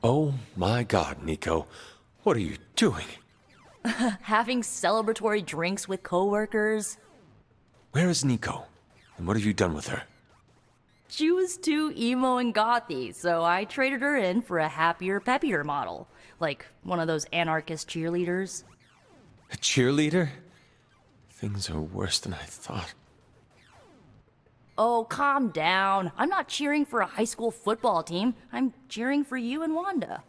Oh my god, Nico. What are you doing? Having celebratory drinks with coworkers. Where is Nico? And what have you done with her? She was too emo and gothy, so I traded her in for a happier, peppier model. Like one of those anarchist cheerleaders. A cheerleader? Things are worse than I thought. Oh, calm down. I'm not cheering for a high school football team. I'm cheering for you and Wanda.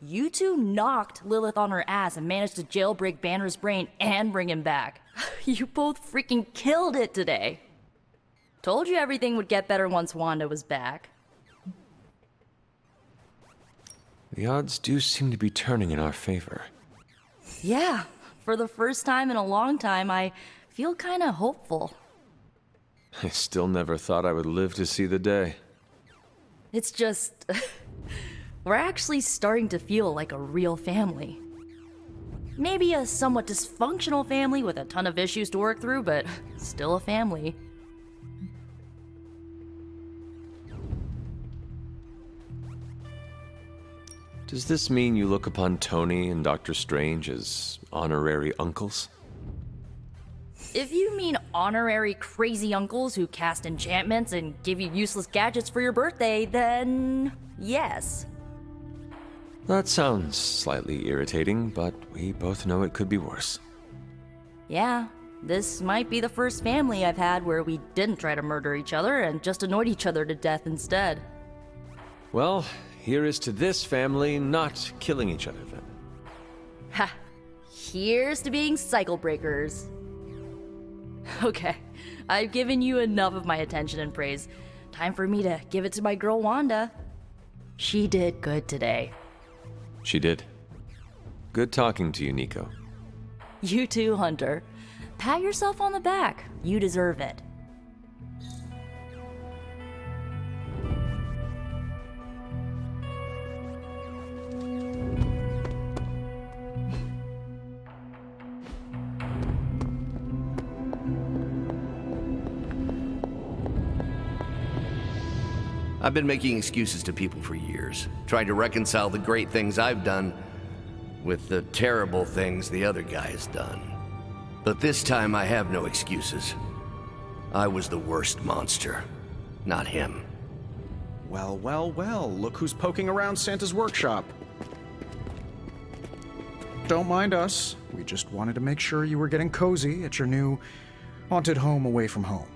You two knocked Lilith on her ass and managed to jailbreak Banner's brain and bring him back. You both freaking killed it today. Told you everything would get better once Wanda was back. The odds do seem to be turning in our favor. Yeah, for the first time in a long time, I feel kinda hopeful. I still never thought I would live to see the day. It's just... we're actually starting to feel like a real family. Maybe a somewhat dysfunctional family with a ton of issues to work through, but still a family. Does this mean you look upon Tony and Doctor Strange as honorary uncles? If you mean honorary crazy uncles who cast enchantments and give you useless gadgets for your birthday, then yes. That sounds slightly irritating, but we both know it could be worse. Yeah, this might be the first family I've had where we didn't try to murder each other and just annoyed each other to death instead. Well, here is to this family not killing each other then. Ha! Here's to being cycle breakers. Okay, I've given you enough of my attention and praise. Time for me to give it to my girl Wanda. She did good today. She did. Good talking to you, Nico. You too, Hunter. Pat yourself on the back. You deserve it. I've been making excuses to people for years, trying to reconcile the great things I've done with the terrible things the other guy has done. But this time I have no excuses. I was the worst monster, not him. Well, well, well, look who's poking around Santa's workshop. Don't mind us. We just wanted to make sure you were getting cozy at your new haunted home away from home.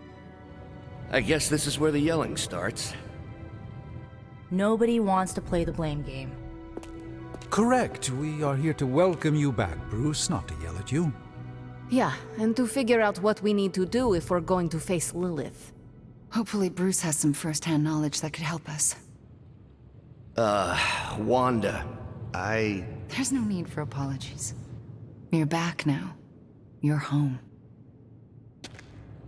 I guess this is where the yelling starts. Nobody wants to play the blame game. Correct. We are here to welcome you back, Bruce, not to yell at you. Yeah, and to figure out what we need to do if we're going to face Lilith. Hopefully Bruce has some first-hand knowledge that could help us. Wanda, There's no need for apologies. You're back now. You're home.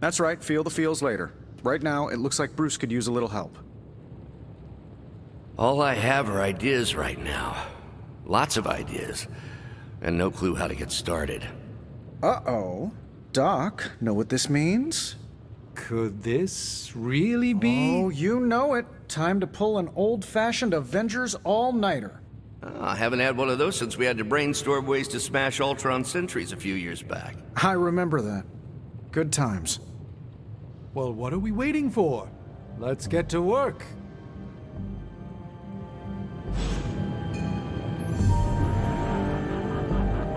That's right, feel the feels later. Right now, it looks like Bruce could use a little help. All I have are ideas right now. Lots of ideas. And no clue how to get started. Uh-oh. Doc, know what this means? Could this really be? Oh, you know it. Time to pull an old-fashioned Avengers all-nighter. I haven't had one of those since we had to brainstorm ways to smash Ultron sentries a few years back. I remember that. Good times. Well, what are we waiting for? Let's get to work.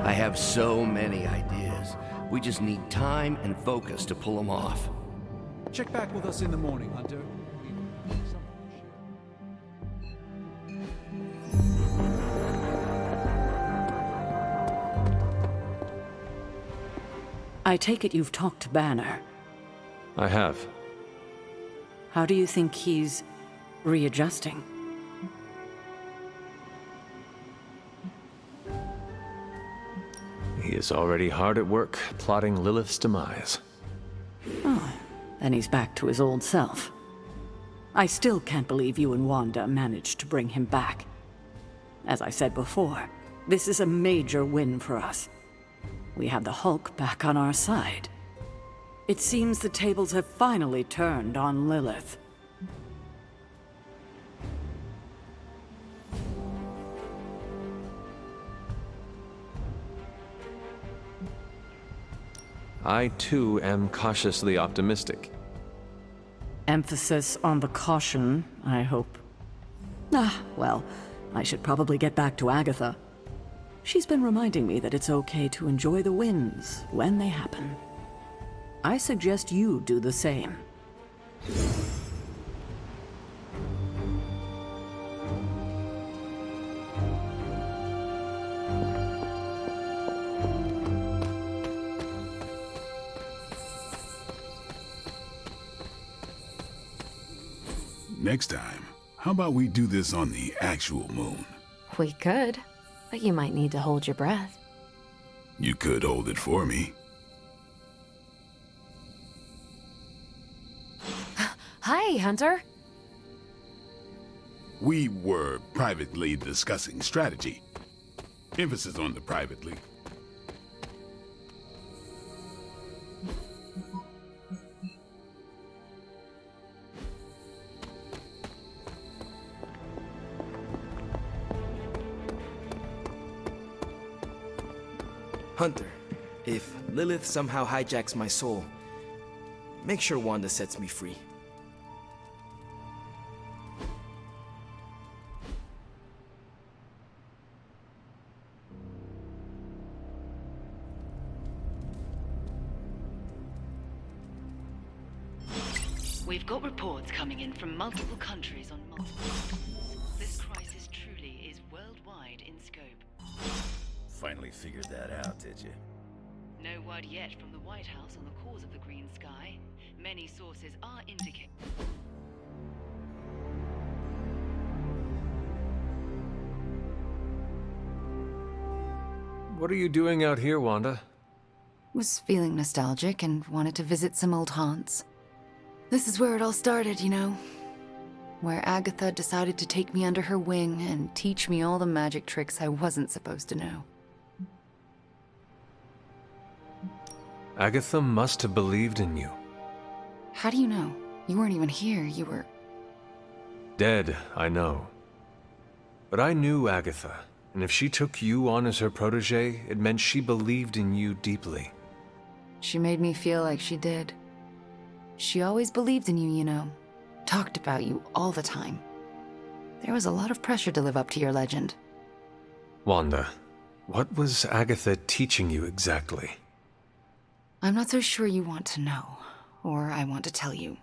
I have so many ideas. We just need time and focus to pull them off. Check back with us in the morning, Hunter. I take it you've talked to Banner. I have. How do you think he's readjusting? He is already hard at work, plotting Lilith's demise. Oh, then he's back to his old self. I still can't believe you and Wanda managed to bring him back. As I said before, this is a major win for us. We have the Hulk back on our side. It seems the tables have finally turned on Lilith. I too am cautiously optimistic. Emphasis on the caution, I hope. Well, I should probably get back to Agatha. She's been reminding me that it's okay to enjoy the wins when they happen. I suggest you do the same. Next time, how about we do this on the actual moon? We could, but you might need to hold your breath. You could hold it for me. Hi, Hunter. We were privately discussing strategy. Emphasis on the privately. Hunter, if Lilith somehow hijacks my soul, make sure Wanda sets me free. We've got reports coming in from multiple countries on multiple continents. This crisis truly is worldwide in scope. Finally figured that out, did you? No word yet from the White House on the cause of the green sky. Many sources are indicating. What are you doing out here, Wanda? Was feeling nostalgic and wanted to visit some old haunts. This is where it all started, you know. Where Agatha decided to take me under her wing and teach me all the magic tricks I wasn't supposed to know. Agatha must have believed in you. How do you know? You weren't even here, you were... Dead, I know. But I knew Agatha, and if she took you on as her protege, it meant she believed in you deeply. She made me feel like she did. She always believed in you, you know. Talked about you all the time. There was a lot of pressure to live up to your legend. Wanda, what was Agatha teaching you exactly? I'm not so sure you want to know, or I want to tell you.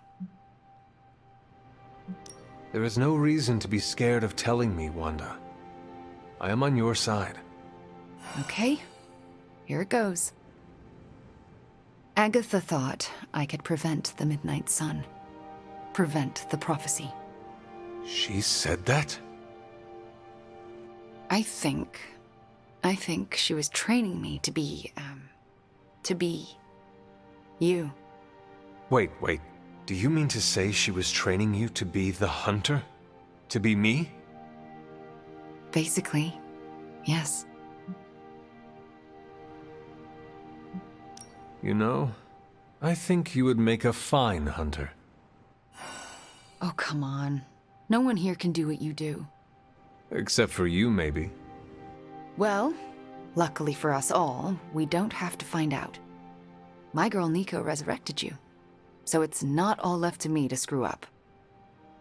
There is no reason to be scared of telling me, Wanda. I am on your side. Okay, here it goes. Agatha thought I could prevent the Midnight Sun. Prevent the prophecy. She said that? I think she was training me to be you. Wait. Do you mean to say she was training you to be the hunter? To be me? Basically, yes. You know, I think you would make a fine hunter. Oh, come on. No one here can do what you do. Except for you, maybe. Well, luckily for us all, we don't have to find out. My girl Nico resurrected you, so it's not all left to me to screw up.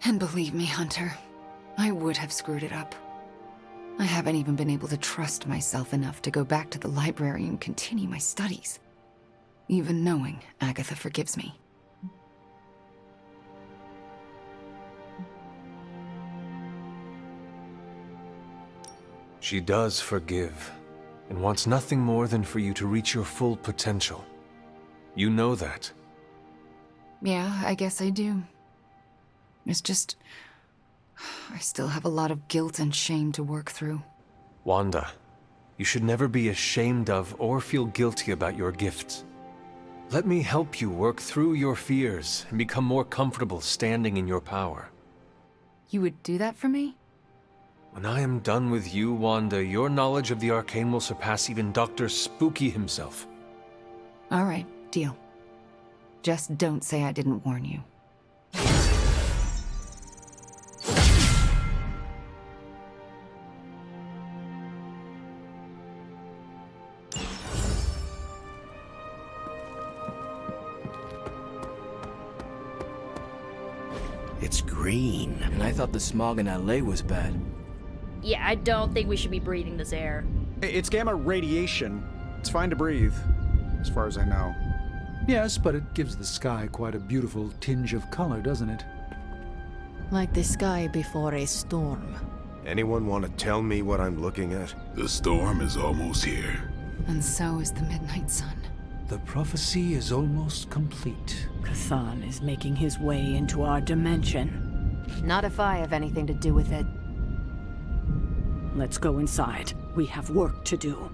And believe me, Hunter, I would have screwed it up. I haven't even been able to trust myself enough to go back to the library and continue my studies, even knowing Agatha forgives me. She does forgive, and wants nothing more than for you to reach your full potential. You know that. Yeah, I guess I do. It's just... I still have a lot of guilt and shame to work through. Wanda, you should never be ashamed of or feel guilty about your gifts. Let me help you work through your fears and become more comfortable standing in your power. You would do that for me? When I am done with you, Wanda, your knowledge of the arcane will surpass even Dr. Spooky himself. All right, deal. Just don't say I didn't warn you. It's green. And I thought the smog in LA was bad. Yeah, I don't think we should be breathing this air. It's gamma radiation. It's fine to breathe, as far as I know. Yes, but it gives the sky quite a beautiful tinge of color, doesn't it? Like the sky before a storm. Anyone want to tell me what I'm looking at? The storm is almost here. And so is the midnight sun. The prophecy is almost complete. K'than is making his way into our dimension. Not if I have anything to do with it. Let's go inside. We have work to do.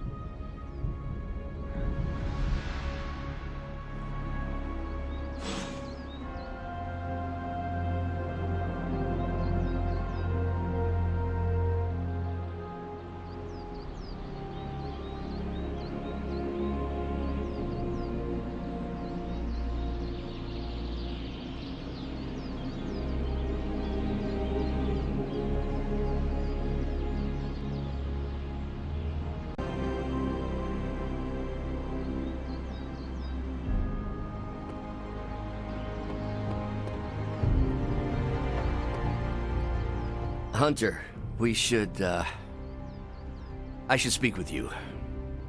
Hunter, we should, I should speak with you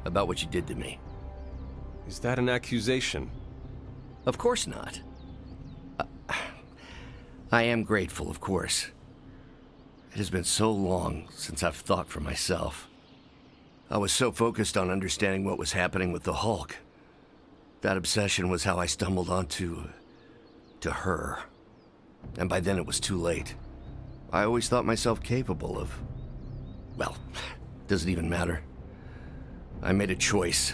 about what you did to me. Is that an accusation? Of course not. I am grateful, of course. It has been so long since I've thought for myself. I was so focused on understanding what was happening with the Hulk. That obsession was how I stumbled onto her. And by then it was too late. I always thought myself capable of... well, doesn't even matter. I made a choice,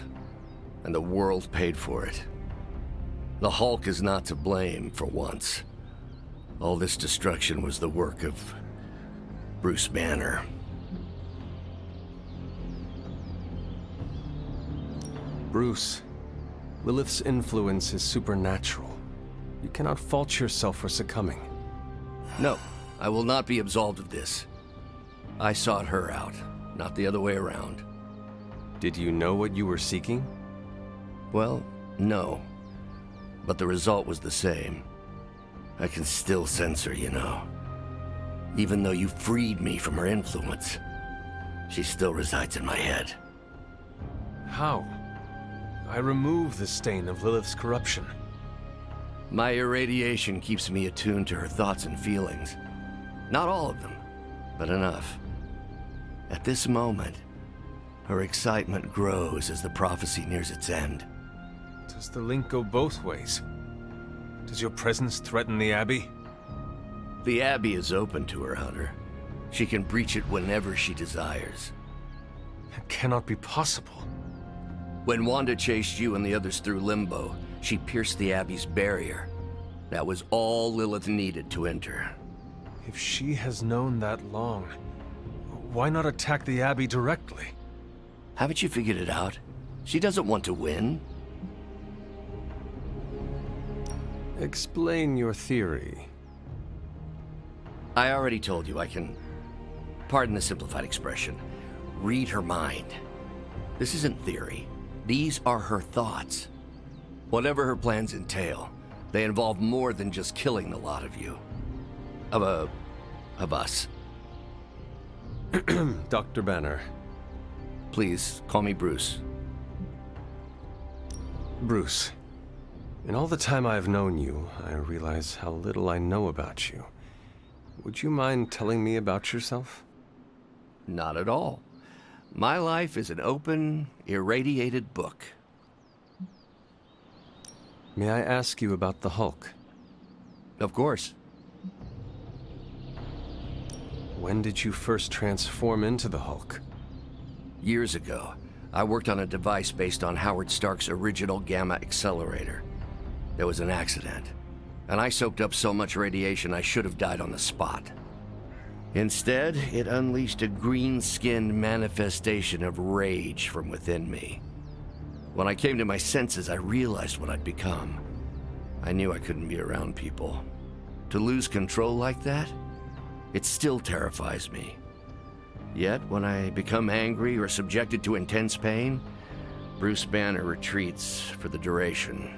and the world paid for it. The Hulk is not to blame, for once. All this destruction was the work of Bruce Banner. Bruce, Lilith's influence is supernatural. You cannot fault yourself for succumbing. No, I will not be absolved of this. I sought her out, not the other way around. Did you know what you were seeking? Well, no. But the result was the same. I can still sense her, you know. Even though you freed me from her influence, she still resides in my head. How? I remove the stain of Lilith's corruption. My irradiation keeps me attuned to her thoughts and feelings. Not all of them, but enough. At this moment, her excitement grows as the prophecy nears its end. Does the link go both ways? Does your presence threaten the Abbey? The Abbey is open to her, Hunter. She can breach it whenever she desires. It cannot be possible. When Wanda chased you and the others through Limbo, she pierced the Abbey's barrier. That was all Lilith needed to enter. If she has known that long, why not attack the Abbey directly? Haven't you figured it out? She doesn't want to win. Explain your theory. I already told you I can, pardon the simplified expression, read her mind. This isn't theory. These are her thoughts. Whatever her plans entail, they involve more than just killing the lot of you. Of us. Dr. Banner. Please, call me Bruce. Bruce, in all the time I have known you, I realize how little I know about you. Would you mind telling me about yourself? Not at all. My life is an open, irradiated book. May I ask you about the Hulk? Of course. When did you first transform into the Hulk? Years ago, I worked on a device based on Howard Stark's original gamma accelerator. There was an accident, and I soaked up so much radiation I should have died on the spot. Instead, it unleashed a green-skinned manifestation of rage from within me. When I came to my senses, I realized what I'd become. I knew I couldn't be around people. To lose control like that? It still terrifies me. Yet, when I become angry or subjected to intense pain, Bruce Banner retreats for the duration.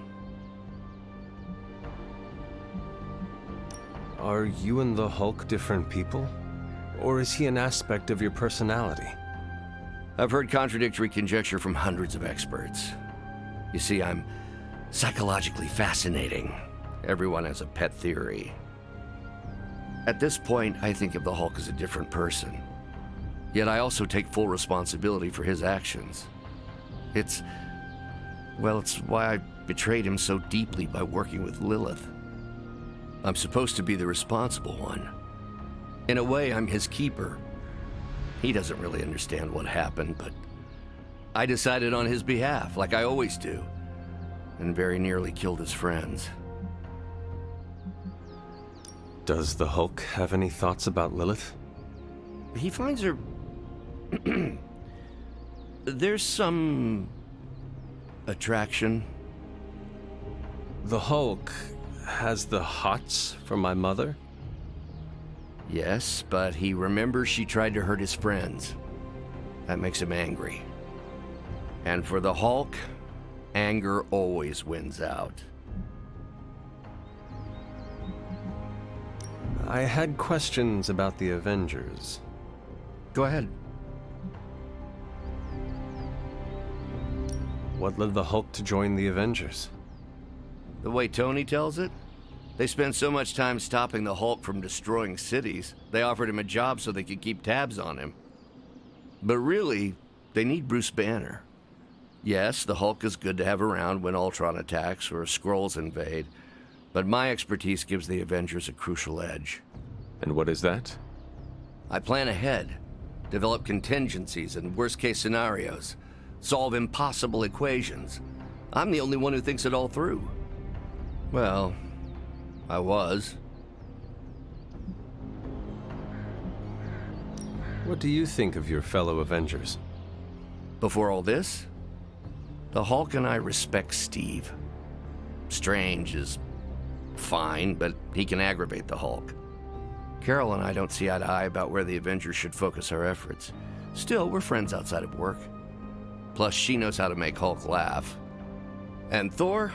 Are you and the Hulk different people? Or is he an aspect of your personality? I've heard contradictory conjecture from hundreds of experts. You see, I'm psychologically fascinating. Everyone has a pet theory. At this point, I think of the Hulk as a different person. Yet I also take full responsibility for his actions. It's why I betrayed him so deeply by working with Lilith. I'm supposed to be the responsible one. In a way, I'm his keeper. He doesn't really understand what happened, but I decided on his behalf, like I always do, and very nearly killed his friends. Does the Hulk have any thoughts about Lilith? He finds her... There's some... attraction. The Hulk has the hots for my mother? Yes, but he remembers she tried to hurt his friends. That makes him angry. And for the Hulk, anger always wins out. I had questions about the Avengers. Go ahead. What led the Hulk to join the Avengers? The way Tony tells it, they spent so much time stopping the Hulk from destroying cities, they offered him a job so they could keep tabs on him. But really, they need Bruce Banner. Yes, the Hulk is good to have around when Ultron attacks or Skrulls invade, but my expertise gives the Avengers a crucial edge. And what is that? I plan ahead, develop contingencies and worst-case scenarios, solve impossible equations. I'm the only one who thinks it all through. Well, I was. What do you think of your fellow Avengers? Before all this, the Hulk and I respect Steve. Strange is fine, but he can aggravate the Hulk. Carol and I don't see eye to eye about where the Avengers should focus our efforts. Still, we're friends outside of work. Plus, she knows how to make Hulk laugh. And Thor,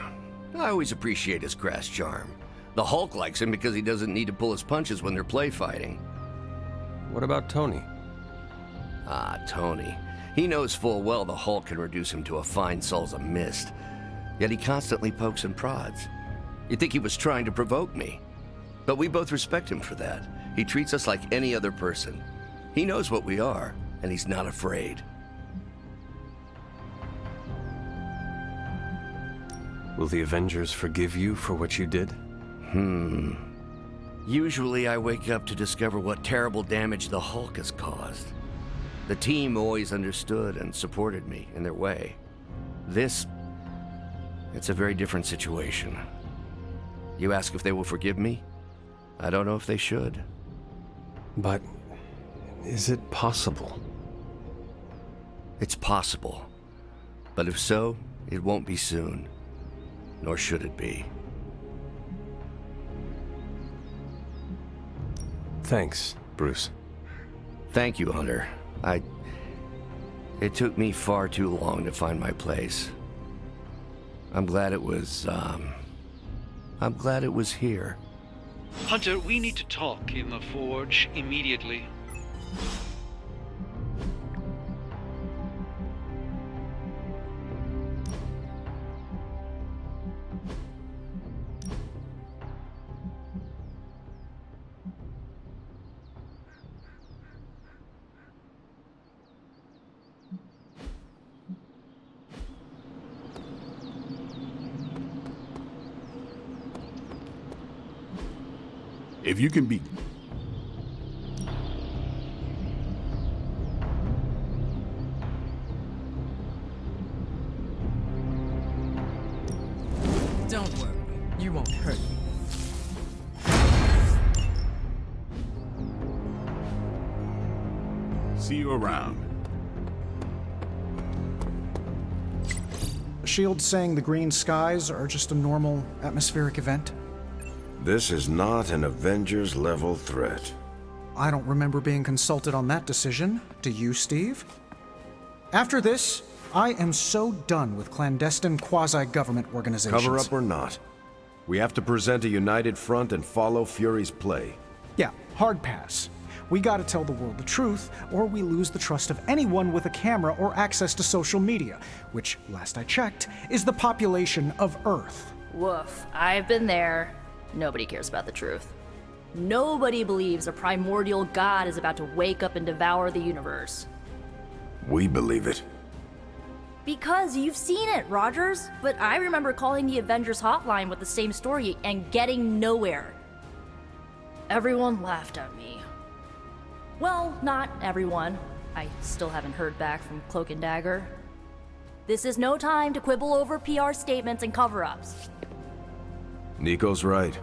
I always appreciate his crass charm. The Hulk likes him because he doesn't need to pull his punches when they're play fighting. What about Tony? Ah, Tony. He knows full well the Hulk can reduce him to a fine salsa mist. Yet he constantly pokes and prods. You'd think he was trying to provoke me. But we both respect him for that. He treats us like any other person. He knows what we are, and he's not afraid. Will the Avengers forgive you for what you did? Usually I wake up to discover what terrible damage the Hulk has caused. The team always understood and supported me in their way. It's a very different situation. You ask if they will forgive me? I don't know if they should. But is it possible? It's possible. But if so, it won't be soon. Nor should it be. Thanks, Bruce. Thank you, Hunter. It took me far too long to find my place. I'm glad it was here. Hunter, we need to talk in the forge immediately. If you can be... Don't worry, you won't hurt me. See you around. S.H.I.E.L.D. saying the green skies are just a normal atmospheric event? This is not an Avengers-level threat. I don't remember being consulted on that decision. Do you, Steve? After this, I am so done with clandestine quasi-government organizations. Cover up or not, We have to present a united front and follow Fury's play. Yeah, hard pass. We gotta tell the world the truth, or we lose the trust of anyone with a camera or access to social media, which, last I checked, is the population of Earth. Woof, I've been there. Nobody cares about the truth. Nobody believes a primordial god is about to wake up and devour the universe. We believe it. Because you've seen it, Rogers. But I remember calling the Avengers hotline with the same story and getting nowhere. Everyone laughed at me. Well, not everyone. I still haven't heard back from Cloak and Dagger. This is no time to quibble over PR statements and cover-ups. Nico's right.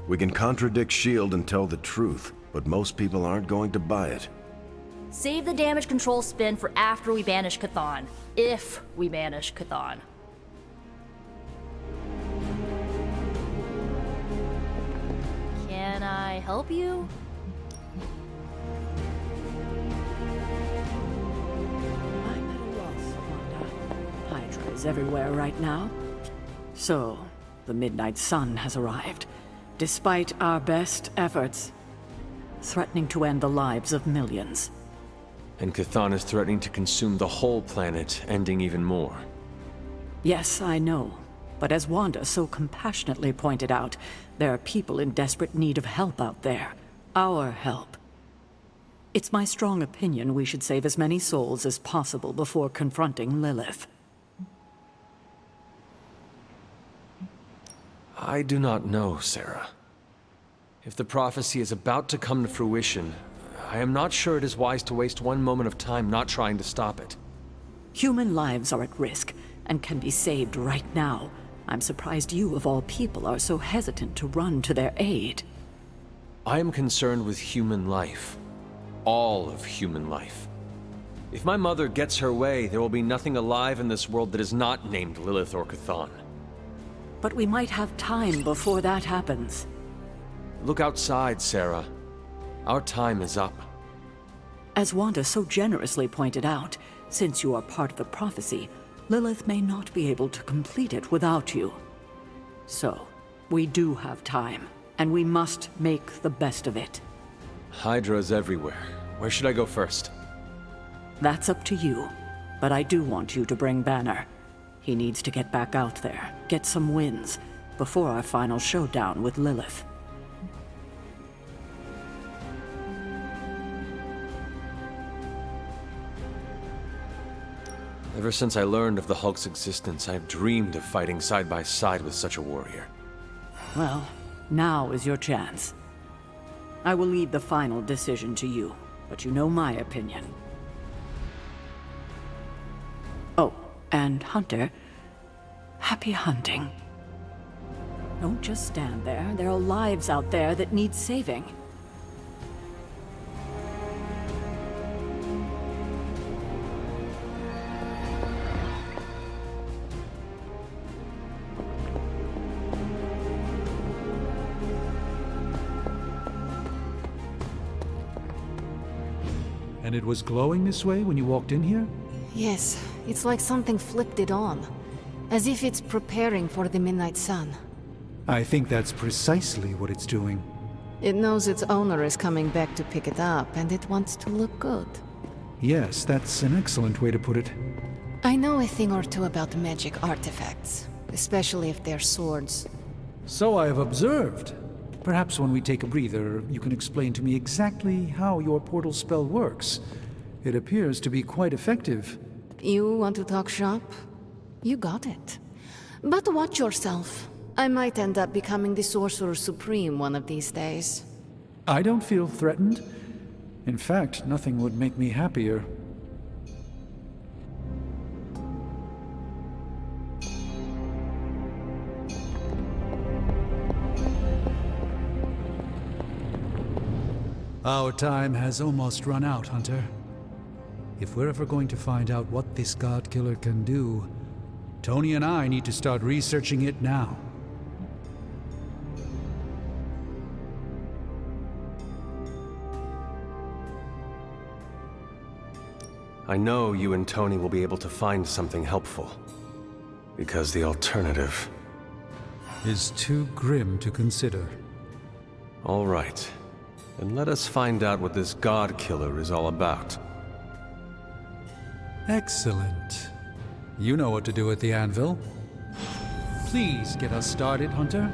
We can contradict S.H.I.E.L.D. and tell the truth, but most people aren't going to buy it. Save the damage control spin for after we banish Chthon. If we banish Chthon. Can I help you? I'm at a loss, Wanda. Hydra is everywhere right now. So, the Midnight Sun has arrived, despite our best efforts, threatening to end the lives of millions. And Chthon is threatening to consume the whole planet, ending even more. Yes, I know. But as Wanda so compassionately pointed out, there are people in desperate need of help out there. Our help. It's my strong opinion we should save as many souls as possible before confronting Lilith. I do not know, Sarah. If the prophecy is about to come to fruition, I am not sure it is wise to waste one moment of time not trying to stop it. Human lives are at risk, and can be saved right now. I'm surprised you, of all people, are so hesitant to run to their aid. I am concerned with human life. All of human life. If my mother gets her way, there will be nothing alive in this world that is not named Lilith or Chthon. But we might have time before that happens. Look outside, Sarah. Our time is up. As Wanda so generously pointed out, since you are part of the prophecy, Lilith may not be able to complete it without you. So, we do have time, and we must make the best of it. Hydra's everywhere. Where should I go first? That's up to you, but I do want you to bring Banner. He needs to get back out there, get some wins, before our final showdown with Lilith. Ever since I learned of the Hulk's existence, I've dreamed of fighting side by side with such a warrior. Well, now is your chance. I will leave the final decision to you, but you know my opinion. Oh, and Hunter, happy hunting. Don't just stand there. There are lives out there that need saving. And it was glowing this way when you walked in here? Yes, it's like something flipped it on. As if it's preparing for the Midnight Sun. I think that's precisely what it's doing. It knows its owner is coming back to pick it up, and it wants to look good. Yes, that's an excellent way to put it. I know a thing or two about magic artifacts, especially if they're swords. So I have observed. Perhaps when we take a breather, you can explain to me exactly how your portal spell works. It appears to be quite effective. You want to talk shop? You got it. But watch yourself. I might end up becoming the Sorcerer Supreme one of these days. I don't feel threatened. In fact, nothing would make me happier. Our time has almost run out, Hunter. If we're ever going to find out what this God Killer can do, Tony and I need to start researching it now. I know you and Tony will be able to find something helpful. Because the alternative... is too grim to consider. All right. Then let us find out what this god killer is all about. Excellent. You know what to do at the anvil. Please get us started, Hunter.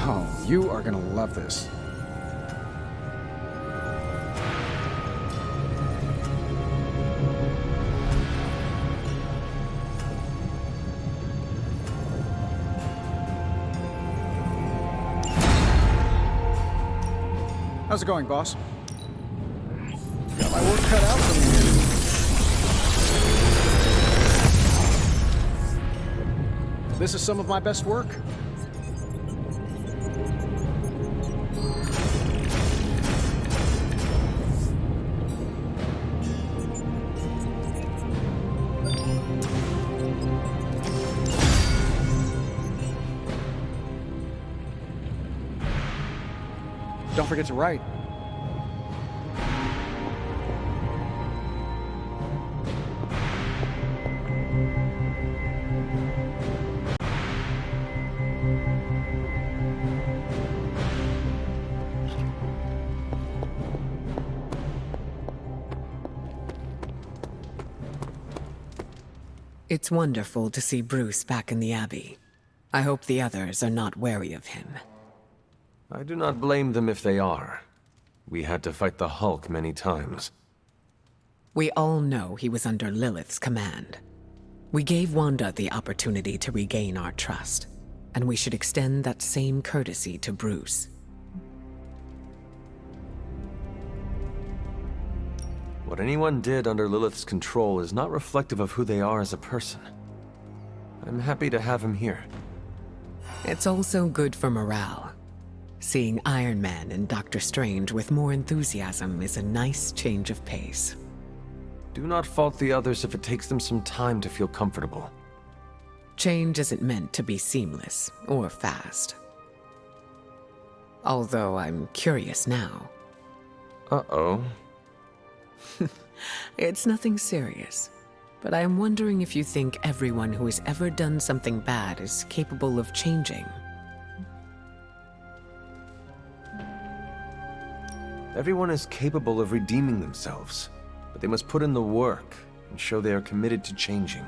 Oh, you are gonna love this. How's it going, boss? Got my work cut out for me here. This is some of my best work. Don't forget to write. It's wonderful to see Bruce back in the Abbey. I hope the others are not wary of him. I do not blame them if they are. We had to fight the Hulk many times. We all know he was under Lilith's command. We gave Wanda the opportunity to regain our trust, and we should extend that same courtesy to Bruce. What anyone did under Lilith's control is not reflective of who they are as a person. I'm happy to have him here. It's also good for morale. Seeing Iron Man and Doctor Strange with more enthusiasm is a nice change of pace. Do not fault the others if it takes them some time to feel comfortable. Change isn't meant to be seamless or fast. Although I'm curious now. Uh-oh. It's nothing serious, but I'm wondering if you think everyone who has ever done something bad is capable of changing. Everyone is capable of redeeming themselves, but they must put in the work and show they are committed to changing.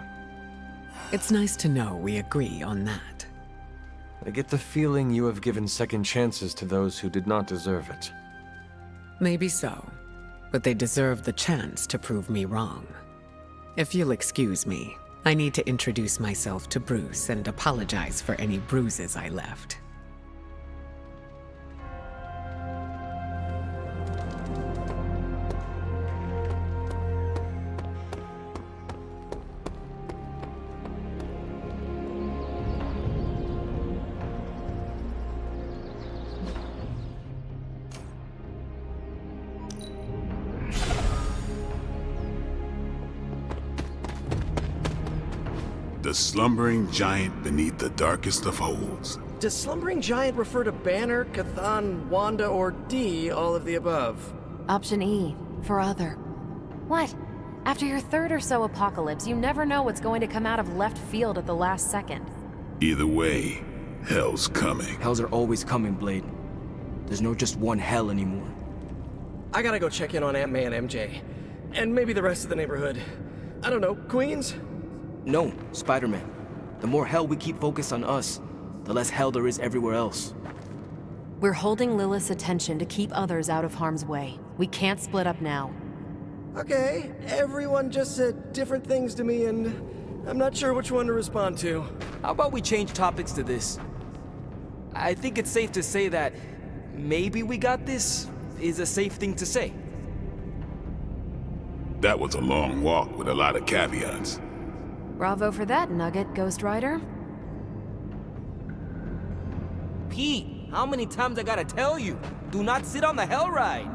It's nice to know we agree on that. I get the feeling you have given second chances to those who did not deserve it. Maybe so, but they deserve the chance to prove me wrong. If you'll excuse me, I need to introduce myself to Bruce and apologize for any bruises I left. The slumbering giant beneath the darkest of holes. Does slumbering giant refer to Banner, Cathan, Wanda, or D, all of the above? Option E, for other. What? After your third or so apocalypse, you never know what's going to come out of left field at the last second. Either way, hell's coming. Hells are always coming, Blade. There's no just one hell anymore. I gotta go check in on Aunt May and MJ. And maybe the rest of the neighborhood. I don't know, Queens? No, Spider-Man. The more hell we keep focused on us, the less hell there is everywhere else. We're holding Lilith's attention to keep others out of harm's way. We can't split up now. Okay, everyone just said different things to me, and I'm not sure which one to respond to. How about we change topics to this? I think it's safe to say that maybe we got this is a safe thing to say. That was a long walk with a lot of caveats. Bravo for that nugget, Ghost Rider. Pete, how many times I gotta tell you? Do not sit on the hell ride!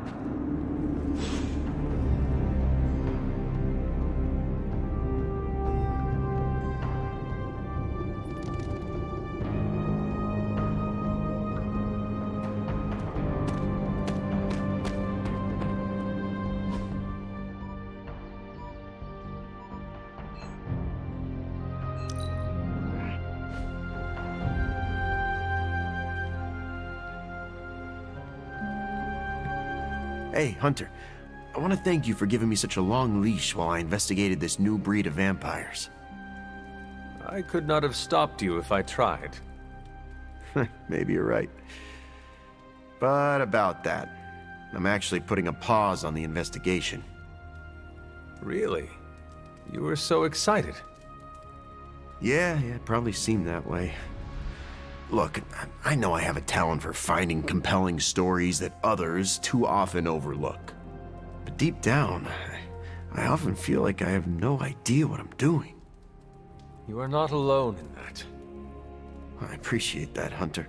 Hey, Hunter. I want to thank you for giving me such a long leash while I investigated this new breed of vampires. I could not have stopped you if I tried. Maybe you're right. But about that, I'm actually putting a pause on the investigation. Really? You were so excited. Yeah, it probably seemed that way. Look, I know I have a talent for finding compelling stories that others too often overlook. But deep down, I often feel like I have no idea what I'm doing. You are not alone in that. I appreciate that, Hunter.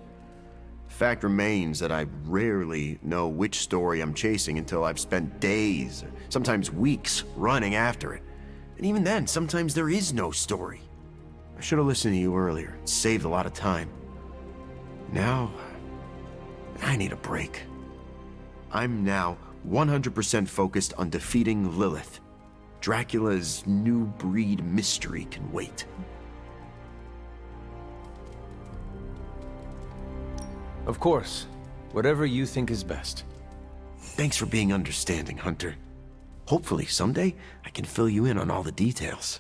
Fact remains that I rarely know which story I'm chasing until I've spent days, sometimes weeks, running after it. And even then, sometimes there is no story. I should have listened to you earlier. It saved a lot of time. Now, I need a break. I'm now 100% focused on defeating Lilith. Dracula's new breed mystery can wait. Of course. Whatever you think is best. Thanks for being understanding, Hunter. Hopefully, someday, I can fill you in on all the details.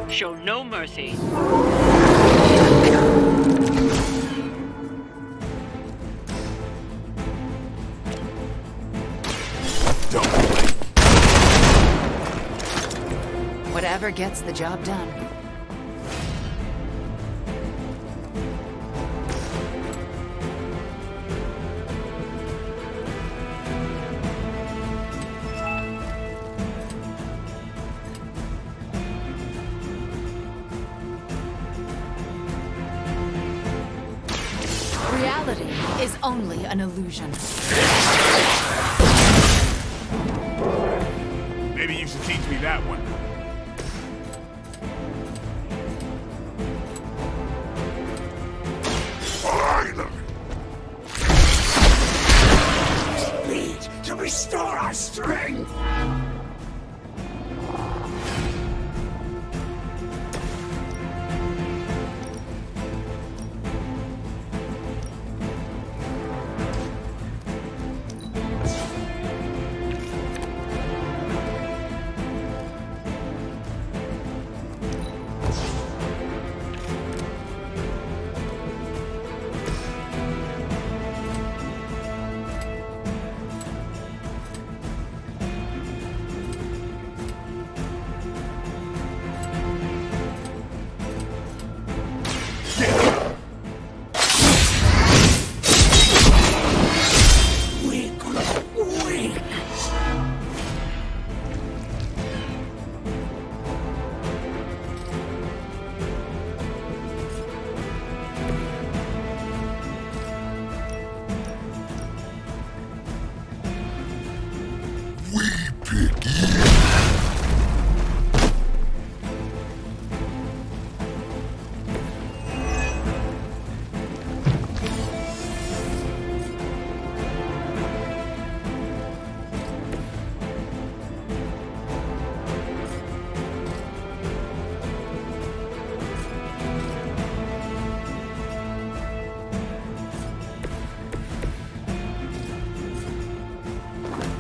Show no mercy. Whatever gets the job done. Reality is only an illusion. Maybe you should teach me that one. Finally! restore our strength!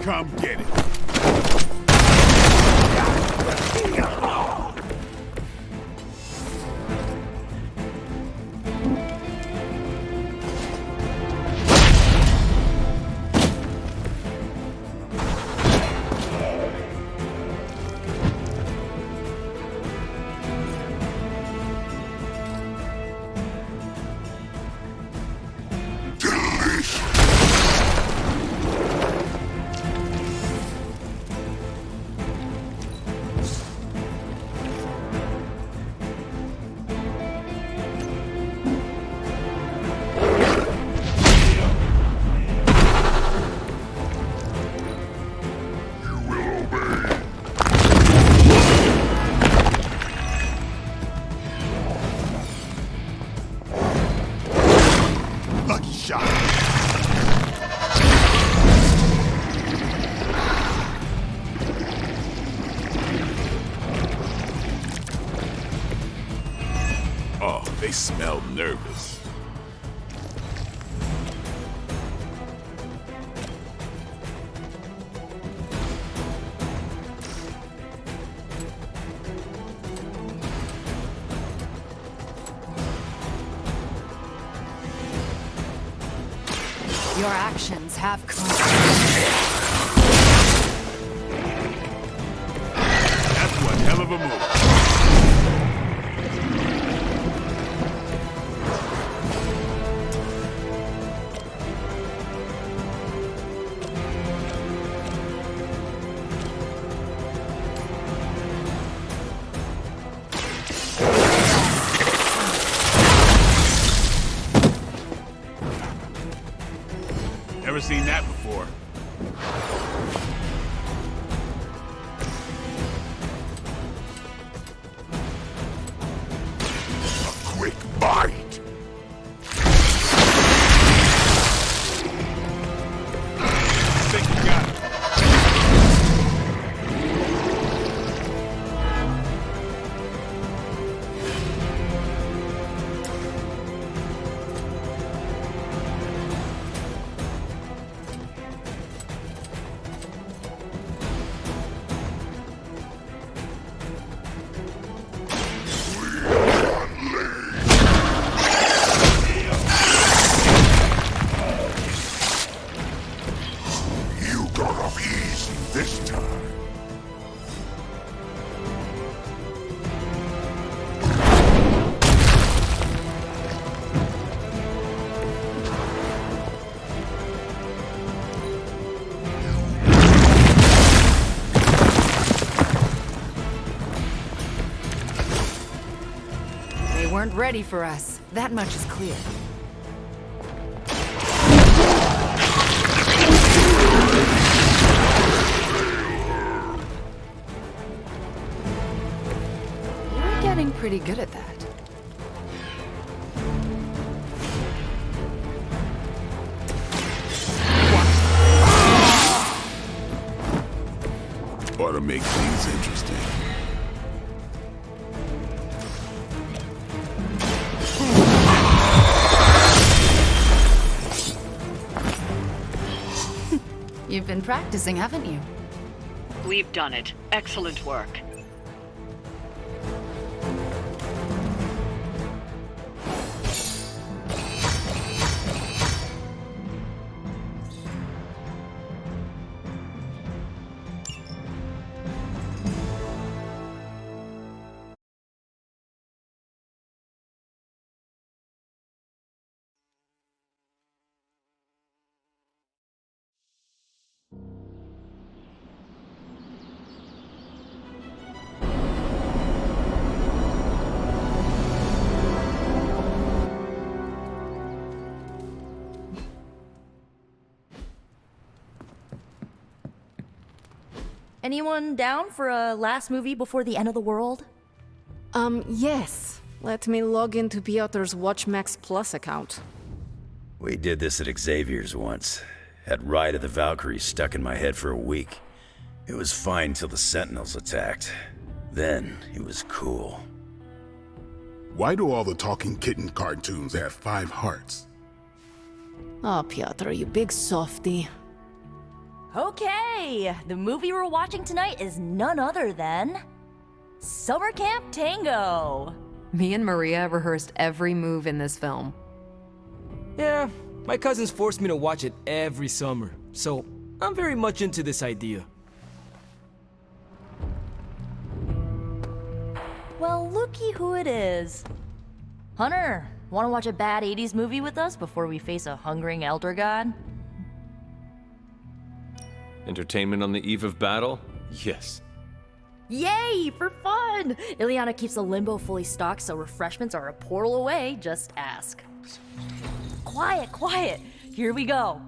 Come get it. Oh, they smell nervous. Your actions have consequences. That's one hell of a move. Never seen that before. A quick bite. I think you got it. This time. They weren't ready for us. That much is clear. You're getting pretty good at that. ought to make things interesting. You've been practicing, haven't you? We've done it. Excellent work. Anyone down for a last movie before the end of the world? Yes. Let me log into Piotr's WatchMax Plus account. We did this at Xavier's once. Had Ride of the Valkyries stuck in my head for a week. It was fine till the Sentinels attacked. Then it was cool. Why do all the talking kitten cartoons have 5 hearts? Oh, Piotr, you big softy. Okay, the movie we're watching tonight is none other than Summer Camp Tango. Me and Maria rehearsed every move in this film. Yeah, my cousins forced me to watch it every summer, so I'm very much into this idea. Well, looky who it is. Hunter, wanna watch a bad 80s movie with us before we face a hungering elder god? Entertainment on the eve of battle? Yes. Yay, for fun! Ileana keeps the limbo fully stocked, so refreshments are a portal away, just ask. Quiet, quiet, here we go.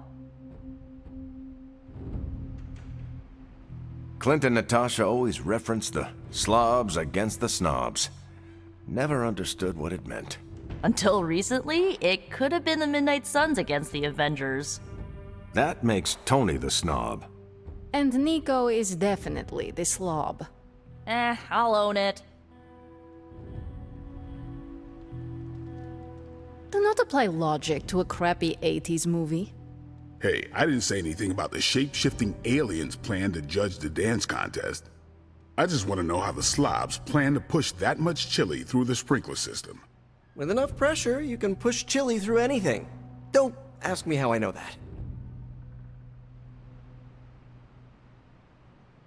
Clint and Natasha always referenced the slobs against the snobs. Never understood what it meant. Until recently, it could have been the Midnight Suns against the Avengers. That makes Tony the snob. And Nico is definitely the slob. I'll own it. Do not apply logic to a crappy 80s movie. Hey, I didn't say anything about the shape-shifting aliens plan to judge the dance contest. I just want to know how the slobs plan to push that much chili through the sprinkler system. With enough pressure, you can push chili through anything. Don't ask me how I know that.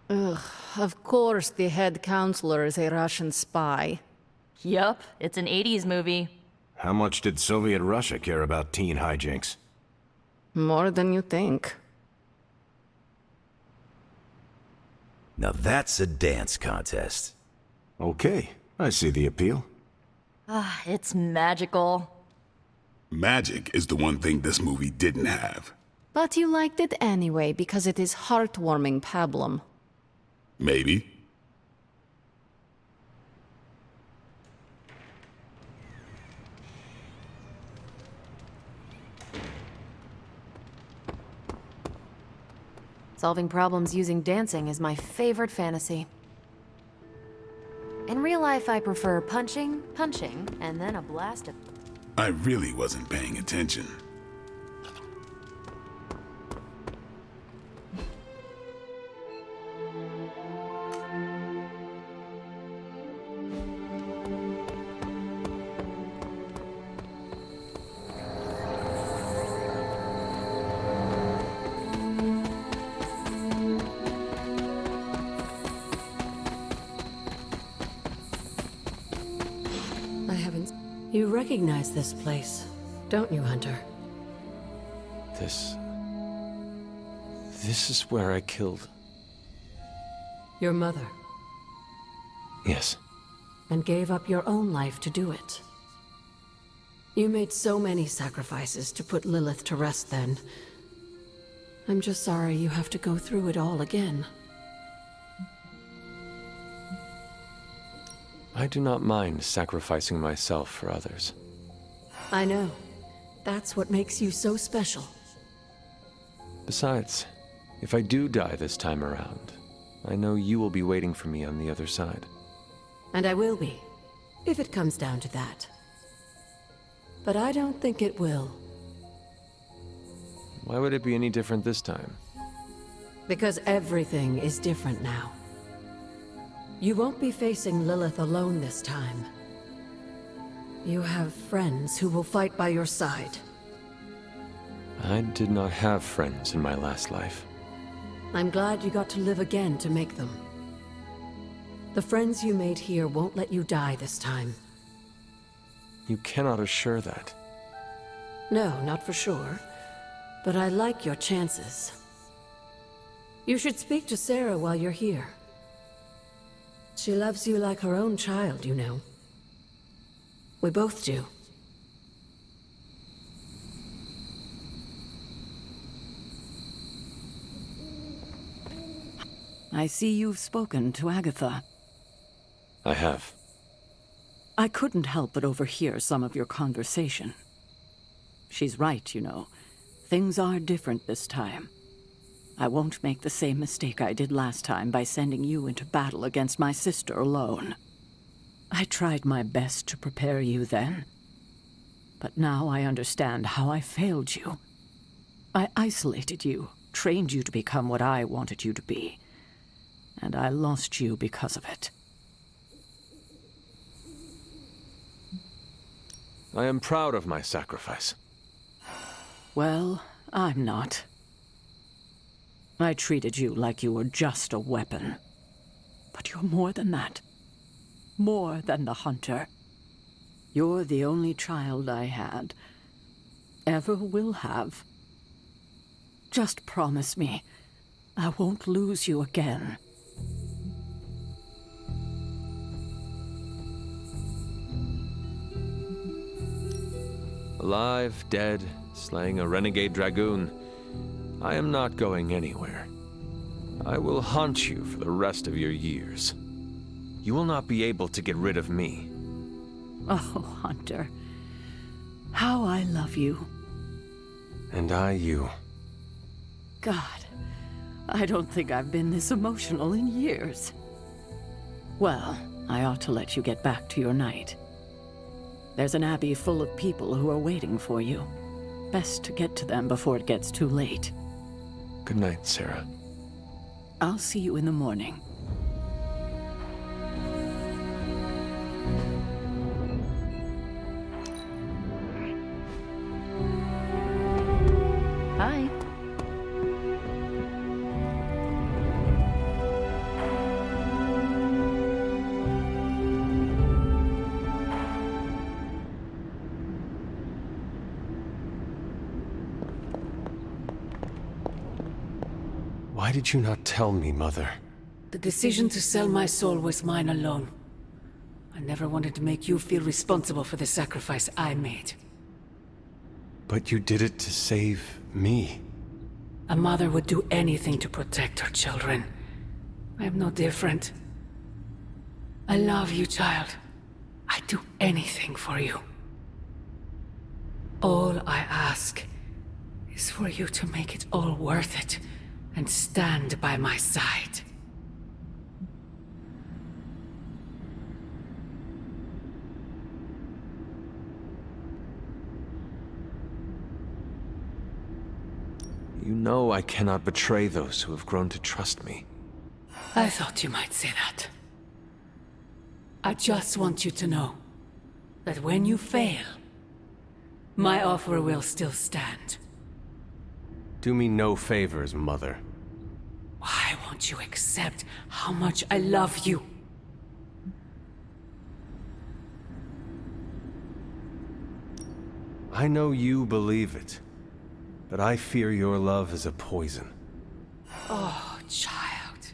Ugh, of course the head counselor is a Russian spy. Yup, it's an 80s movie. How much did Soviet Russia care about teen hijinks? More than you think. Now that's a dance contest. Okay, I see the appeal. It's magical. Magic is the one thing this movie didn't have. But you liked it anyway because it is heartwarming pablum. Maybe. Solving problems using dancing is my favorite fantasy. In real life, I prefer punching, and then a blast of... I really wasn't paying attention. You recognize this place, don't you, Hunter? This is where I killed. Your mother. Yes. And gave up your own life to do it. You made so many sacrifices to put Lilith to rest then. I'm just sorry you have to go through it all again. I do not mind sacrificing myself for others. I know. That's what makes you so special. Besides, if I do die this time around, I know you will be waiting for me on the other side. And I will be, if it comes down to that. But I don't think it will. Why would it be any different this time? Because everything is different now. You won't be facing Lilith alone this time. You have friends who will fight by your side. I did not have friends in my last life. I'm glad you got to live again to make them. The friends you made here won't let you die this time. You cannot assure that. No, not for sure. But I like your chances. You should speak to Sarah while you're here. She loves you like her own child, you know. We both do. I see you've spoken to Agatha. I have. I couldn't help but overhear some of your conversation. She's right, you know. Things are different this time. I won't make the same mistake I did last time by sending you into battle against my sister alone. I tried my best to prepare you then. But now I understand how I failed you. I isolated you, trained you to become what I wanted you to be. And I lost you because of it. I am proud of my sacrifice. Well, I'm not. I treated you like you were just a weapon. But you're more than that. More than the hunter. You're the only child I had. Ever will have. Just promise me, I won't lose you again. Alive, dead, slaying a renegade dragoon, I am not going anywhere. I will haunt you for the rest of your years. You will not be able to get rid of me. Oh, Hunter. How I love you. And I you. God, I don't think I've been this emotional in years. Well, I ought to let you get back to your night. There's an abbey full of people who are waiting for you. Best to get to them before it gets too late. Good night, Sarah. I'll see you in the morning. Hi. Why did you not tell me, Mother? The decision to sell my soul was mine alone. I never wanted to make you feel responsible for the sacrifice I made. But you did it to save me. A mother would do anything to protect her children. I am no different. I love you, child. I'd do anything for you. All I ask is for you to make it all worth it and stand by my side. You know I cannot betray those who have grown to trust me. I thought you might say that. I just want you to know that when you fail, my offer will still stand. Do me no favors, Mother. Why won't you accept how much I love you? I know you believe it, but I fear your love is a poison. Oh, child.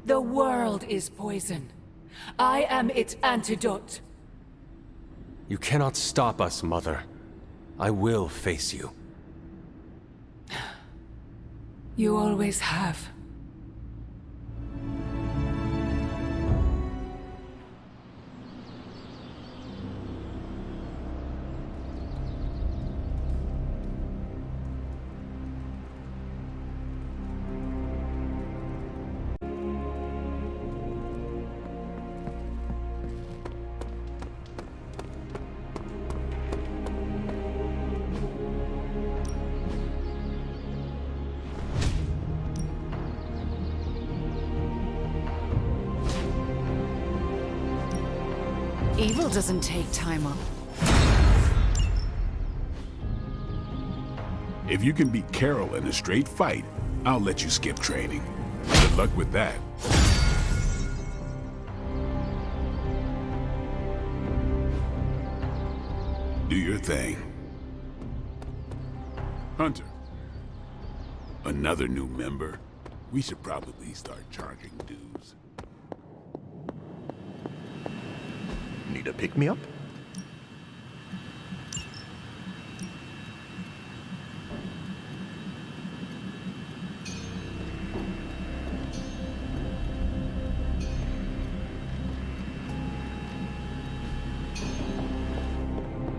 The world is poison. I am its antidote. You cannot stop us, Mother. I will face you. You always have. Evil doesn't take time off. If you can beat Carol in a straight fight, I'll let you skip training. Good luck with that. Do your thing. Hunter. Another new member? We should probably start charging dues. Need a pick-me-up?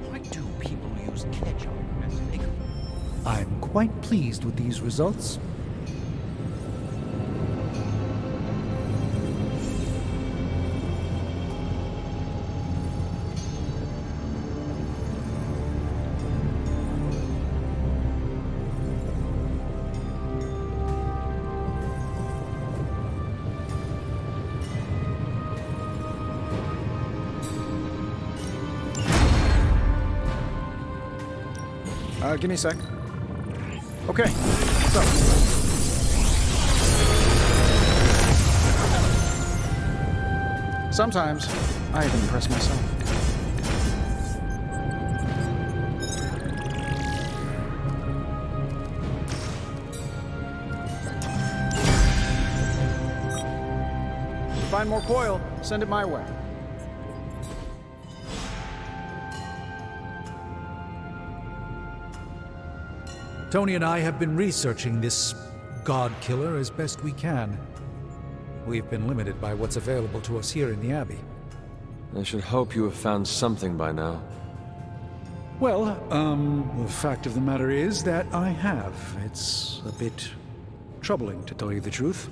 Why do people use ketchup as liquor? I'm quite pleased with these results. Give me a sec. Okay, so. Sometimes, I even impress myself. If you find more coil, send it my way. Tony and I have been researching this god killer as best we can. We've been limited by what's available to us here in the Abbey. I should hope you have found something by now. Well, the fact of the matter is that I have. It's a bit troubling, to tell you the truth.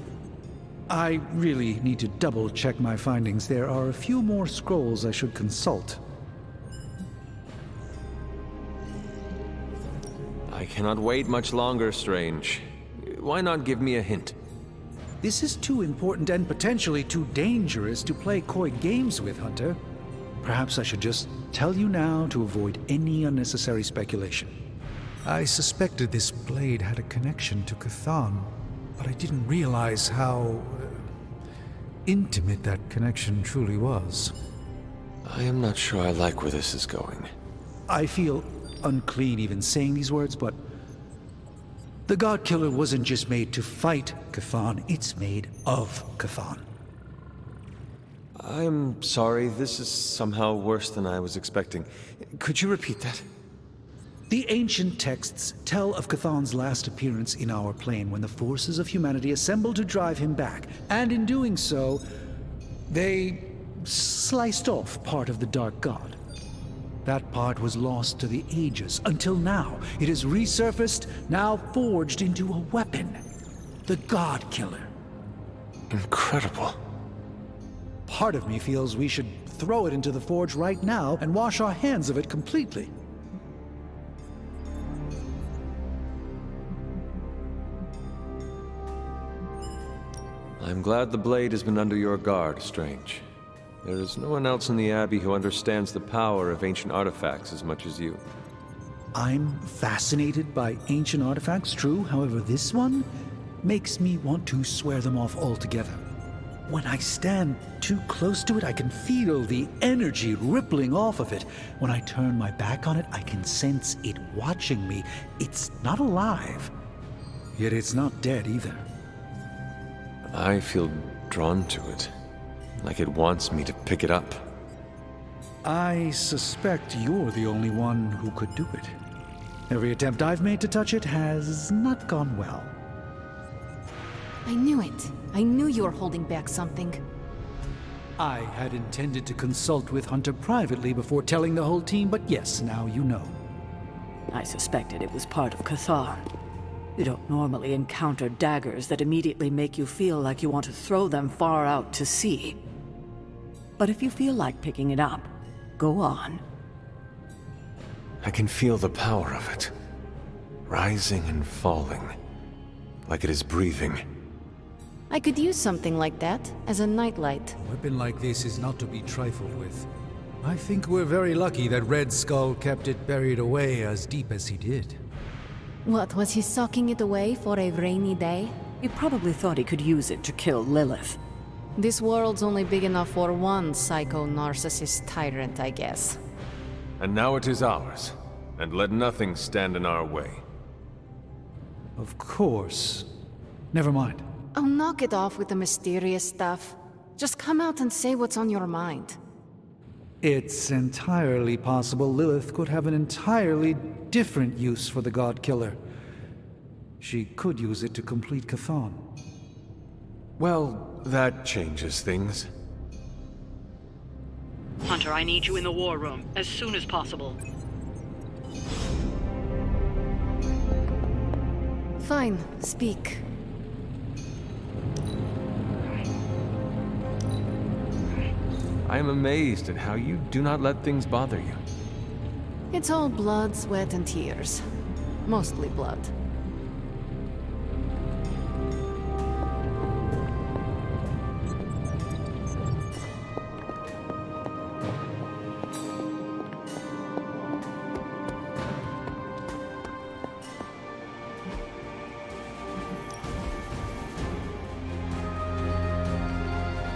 I really need to double-check my findings. There are a few more scrolls I should consult. I cannot wait much longer, Strange. Why not give me a hint? This is too important and potentially too dangerous to play coy games with, Hunter. Perhaps I should just tell you now to avoid any unnecessary speculation. I suspected this blade had a connection to Cthon, but I didn't realize how intimate that connection truly was. I am not sure I like where this is going. I feel unclean even saying these words, but the God Killer wasn't just made to fight Cthon, it's made of Cthon. I'm sorry, this is somehow worse than I was expecting. Could you repeat that? The ancient texts tell of Cthon's last appearance in our plane when the forces of humanity assembled to drive him back, and in doing so, they sliced off part of the Dark God. That part was lost to the ages, until now. It has resurfaced, now forged into a weapon. The God Killer. Incredible. Part of me feels we should throw it into the forge right now and wash our hands of it completely. I'm glad the blade has been under your guard, Strange. There is no one else in the Abbey who understands the power of ancient artifacts as much as you. I'm fascinated by ancient artifacts, true. However, this one makes me want to swear them off altogether. When I stand too close to it, I can feel the energy rippling off of it. When I turn my back on it, I can sense it watching me. It's not alive, yet it's not dead either. I feel drawn to it. Like it wants me to pick it up. I suspect you're the only one who could do it. Every attempt I've made to touch it has not gone well. I knew it. I knew you were holding back something. I had intended to consult with Hunter privately before telling the whole team, but yes, now you know. I suspected it was part of Cthon. You don't normally encounter daggers that immediately make you feel like you want to throw them far out to sea. But if you feel like picking it up, go on. I can feel the power of it. Rising and falling. Like it is breathing. I could use something like that as a nightlight. A weapon like this is not to be trifled with. I think we're very lucky that Red Skull kept it buried away as deep as he did. What, was he socking it away for a rainy day? He probably thought he could use it to kill Lilith. This world's only big enough for one psycho-narcissist tyrant, I guess. And now it is ours, and let nothing stand in our way. Of course. Never mind. Oh, knock it off with the mysterious stuff. Just come out and say what's on your mind. It's entirely possible Lilith could have an entirely different use for the God Killer. She could use it to complete Chthon. Well, that changes things. Hunter, I need you in the war room as soon as possible. Fine, speak. I am amazed at how you do not let things bother you. It's all blood, sweat, and tears. Mostly blood.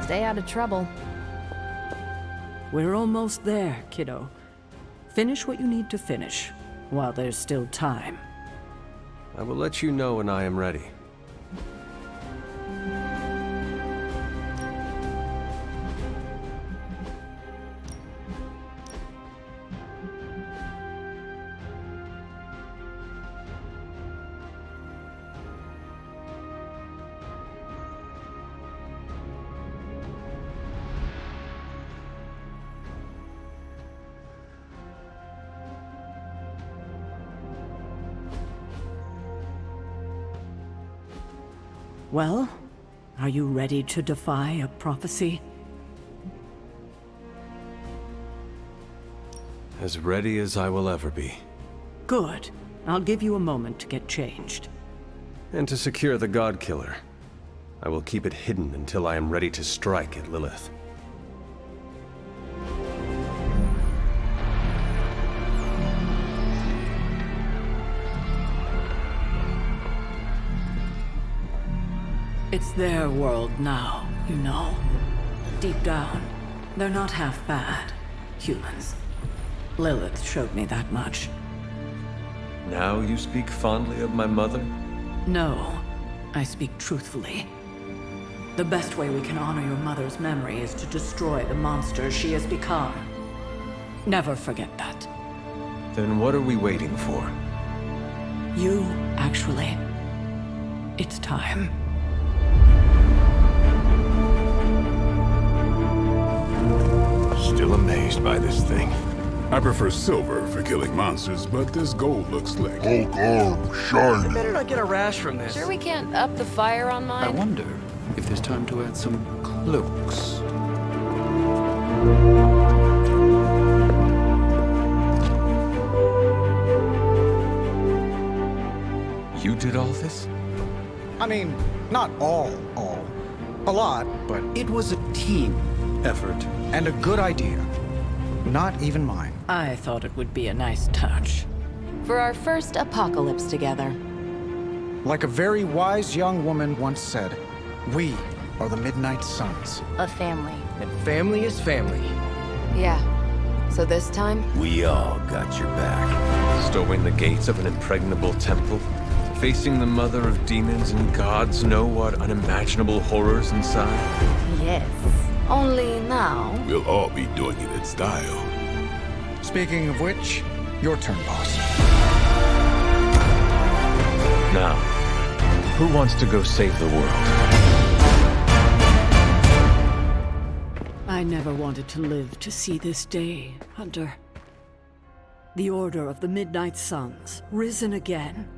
Stay out of trouble. We're almost there, kiddo. Finish what you need to finish, while there's still time. I will let you know when I am ready. Well, are you ready to defy a prophecy? As ready as I will ever be. Good. I'll give you a moment to get changed. And to secure the God Killer, I will keep it hidden until I am ready to strike at Lilith. It's their world now, you know. Deep down, they're not half bad. Humans. Lilith showed me that much. Now you speak fondly of my mother? No, I speak truthfully. The best way we can honor your mother's memory is to destroy the monster she has become. Never forget that. Then what are we waiting for? You, actually. It's time. Still amazed by this thing. I prefer silver for killing monsters, but this gold looks slick. Hulk arm, shiny. I better not get a rash from this. Sure we can't up the fire on mine? I wonder if there's time to add some cloaks. You did all this? I mean, not all. A lot, but It was a team effort. and a good idea. Not even mine. I thought it would be a nice touch. For our first apocalypse together. Like a very wise young woman once said, we are the Midnight Suns. A family. And family is family. Yeah. So this time? We all got your back. Storming the gates of an impregnable temple? Facing the mother of demons and gods know what unimaginable horrors inside? Yes. Only now. We'll all be doing it in style. Speaking of which, your turn, boss. Now, who wants to go save the world? I never wanted to live to see this day, Hunter. The Order of the Midnight Suns, risen again.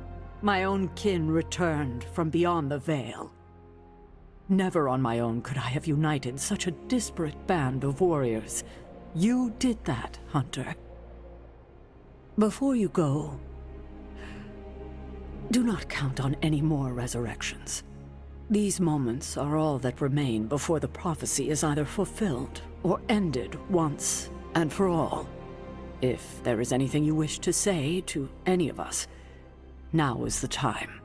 My own kin returned from beyond the veil. Never on my own could I have united such a disparate band of warriors. You did that, Hunter. Before you go, do not count on any more resurrections. These moments are all that remain before the prophecy is either fulfilled or ended once and for all. If there is anything you wish to say to any of us, now is the time.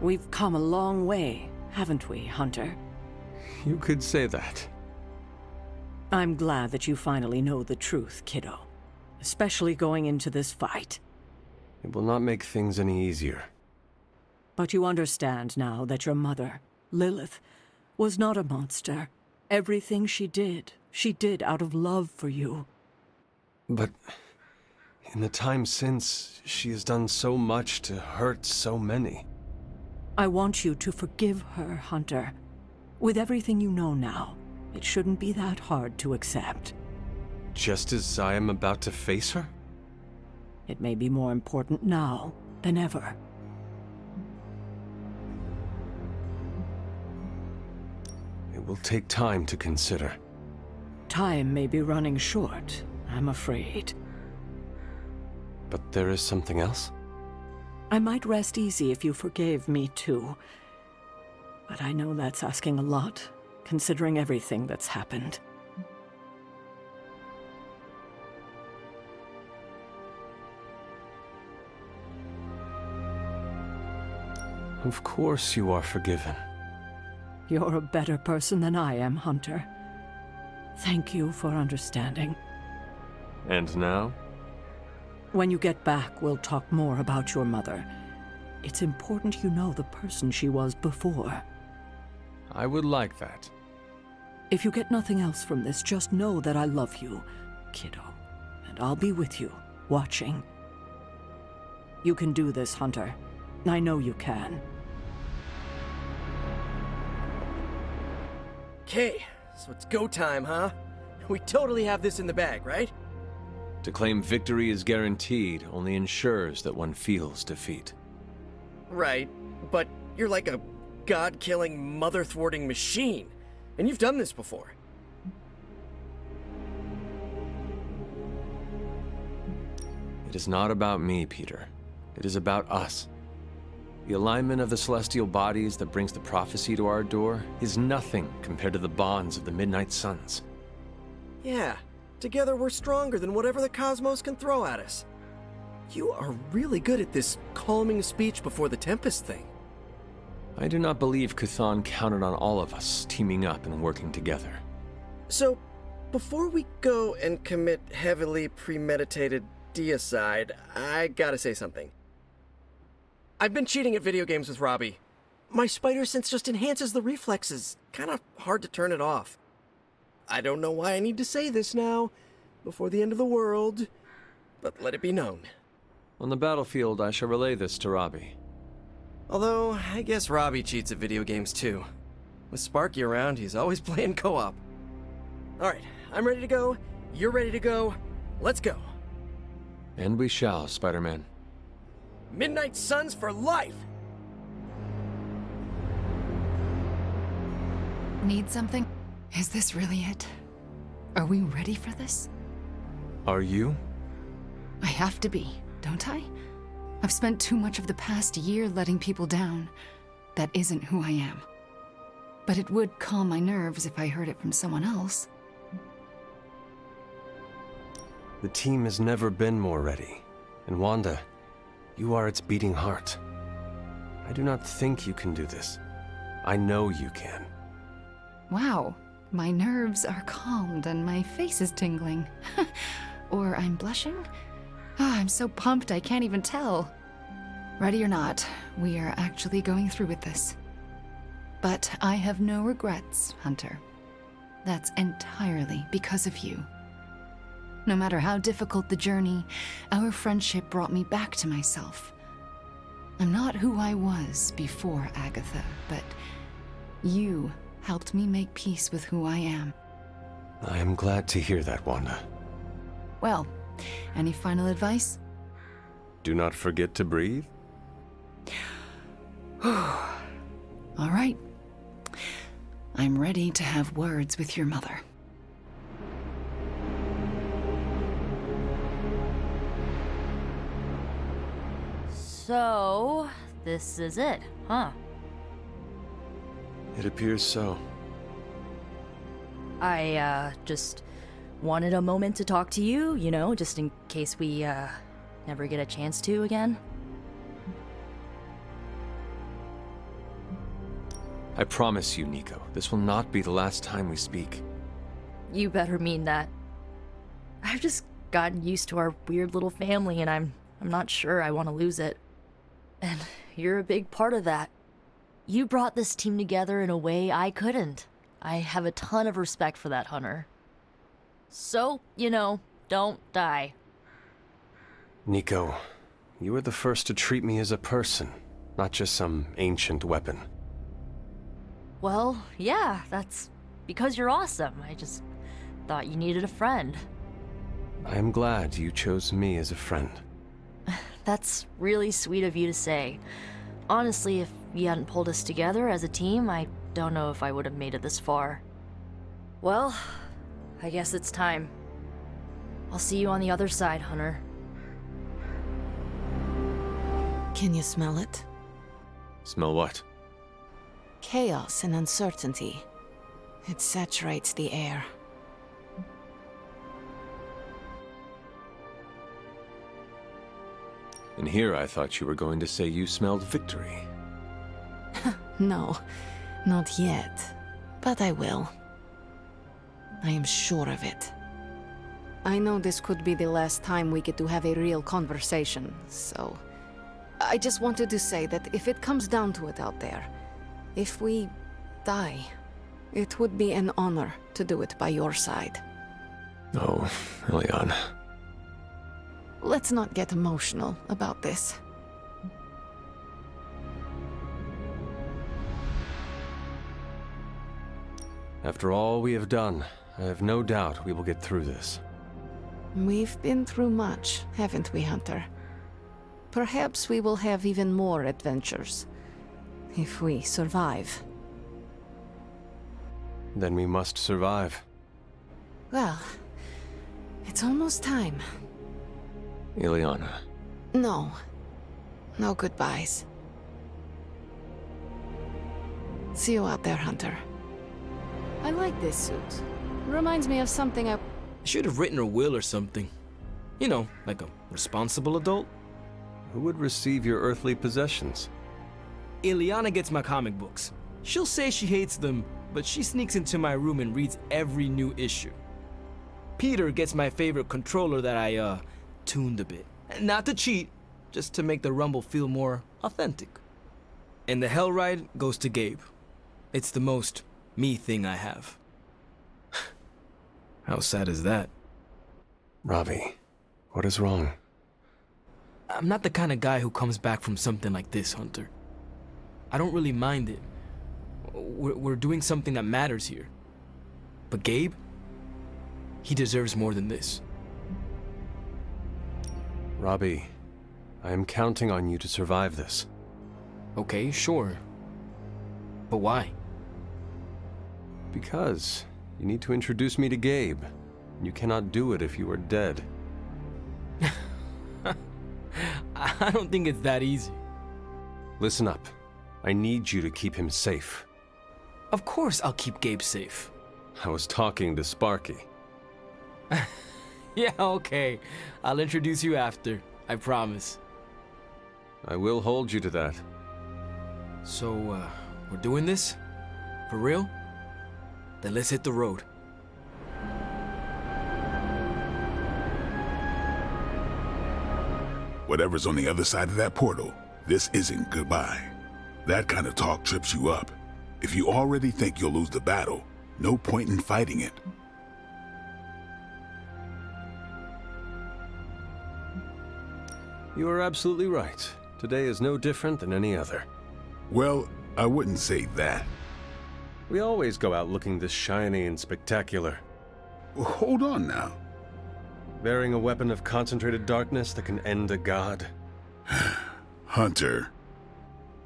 We've come a long way, haven't we, Hunter? You could say that. I'm glad that you finally know the truth, kiddo. Especially going into this fight. It will not make things any easier. But you understand now that your mother, Lilith, was not a monster. Everything she did out of love for you. But in the time since, she has done so much to hurt so many. I want you to forgive her, Hunter. With everything you know now, it shouldn't be that hard to accept. Just as I am about to face her? It may be more important now than ever. It will take time to consider. Time may be running short, I'm afraid. But there is something else? I might rest easy if you forgave me too. But I know that's asking a lot, considering everything that's happened. Of course you are forgiven. You're a better person than I am, Hunter. Thank you for understanding. And now? When you get back, we'll talk more about your mother. It's important you know the person she was before. I would like that. If you get nothing else from this, just know that I love you, kiddo. And I'll be with you, watching. You can do this, Hunter. I know you can. Okay, so it's go time, huh? We totally have this in the bag, right? To claim victory is guaranteed only ensures that one feels defeat. Right, but you're like a god-killing, mother-thwarting machine, and you've done this before. It is not about me, Peter. It is about us. The alignment of the celestial bodies that brings the prophecy to our door is nothing compared to the bonds of the Midnight Suns. Yeah, together we're stronger than whatever the cosmos can throw at us. You are really good at this calming speech before the Tempest thing. I do not believe Chthon counted on all of us teaming up and working together. So, before we go and commit heavily premeditated deicide, I gotta say something. I've been cheating at video games with Robbie. My spider sense just enhances the reflexes. Kinda hard to turn it off. I don't know why I need to say this now, before the end of the world, but let it be known. On the battlefield, I shall relay this to Robbie. Although, I guess Robbie cheats at video games too. With Sparky around, he's always playing co-op. Alright, I'm ready to go. You're ready to go. Let's go. And we shall, Spider-Man. Midnight Suns for life! Need something? Is this really it? Are we ready for this? Are you? I have to be, don't I? I've spent too much of the past year letting people down. That isn't who I am. But it would calm my nerves if I heard it from someone else. The team has never been more ready. And Wanda, you are its beating heart. I do not think you can do this. I know you can. Wow, my nerves are calmed and my face is tingling. Or I'm blushing? I'm so pumped I can't even tell. Ready or not, we are actually going through with this. But I have no regrets, Hunter. That's entirely because of you. No matter how difficult the journey, our friendship brought me back to myself. I'm not who I was before Agatha, but you helped me make peace with who I am. I am glad to hear that, Wanda. Well, any final advice? Do not forget to breathe. All right. I'm ready to have words with your mother. So, this is it, huh? It appears so. I, just wanted a moment to talk to you, you know, just in case we, never get a chance to again. I promise you, Nico, this will not be the last time we speak. You better mean that. I've just gotten used to our weird little family, and I'm not sure I want to lose it. And you're a big part of that. You brought this team together in a way I couldn't. I have a ton of respect for that, Hunter. So, you know, don't die. Nico, you were the first to treat me as a person, not just some ancient weapon. Well, yeah, that's because you're awesome. I just thought you needed a friend. I am glad you chose me as a friend. That's really sweet of you to say. Honestly, if you hadn't pulled us together as a team, I don't know if I would have made it this far. Well, I guess it's time. I'll see you on the other side, Hunter. Can you smell it? Smell what? Chaos and uncertainty. It saturates the air. And here I thought you were going to say you smelled victory. No, not yet. But I will. I am sure of it. I know this could be the last time we get to have a real conversation, so... I just wanted to say that if it comes down to it out there, if we die, it would be an honor to do it by your side. Oh, Eliana. Let's not get emotional about this. After all we have done, I have no doubt we will get through this. We've been through much, haven't we, Hunter? Perhaps we will have even more adventures, if we survive. Then we must survive. Well, it's almost time. Eliana. No. No goodbyes. See you out there, Hunter. I like this suit. Reminds me of something I should have written a will or something. You know, like a responsible adult. Who would receive your earthly possessions? Ileana gets my comic books. She'll say she hates them, but she sneaks into my room and reads every new issue. Peter gets my favorite controller that I, tuned a bit. Not to cheat, just to make the rumble feel more authentic. And the Hell Ride goes to Gabe. It's the most me thing I have. How sad is that? Robbie, what is wrong? I'm not the kind of guy who comes back from something like this, Hunter. I don't really mind it. We're doing something that matters here. But Gabe, he deserves more than this. Robbie, I am counting on you to survive this. Okay, sure. But why? Because you need to introduce me to Gabe. You cannot do it if you are dead. I don't think it's that easy. Listen up. I need you to keep him safe. Of course I'll keep Gabe safe. I was talking to Sparky. Yeah, okay. I'll introduce you after. I promise. I will hold you to that. So, we're doing this? For real? Then let's hit the road. Whatever's on the other side of that portal, this isn't goodbye. That kind of talk trips you up. If you already think you'll lose the battle, no point in fighting it. You are absolutely right. Today is no different than any other. Well, I wouldn't say that. We always go out looking this shiny and spectacular. Hold on now. Bearing a weapon of concentrated darkness that can end a god. Hunter.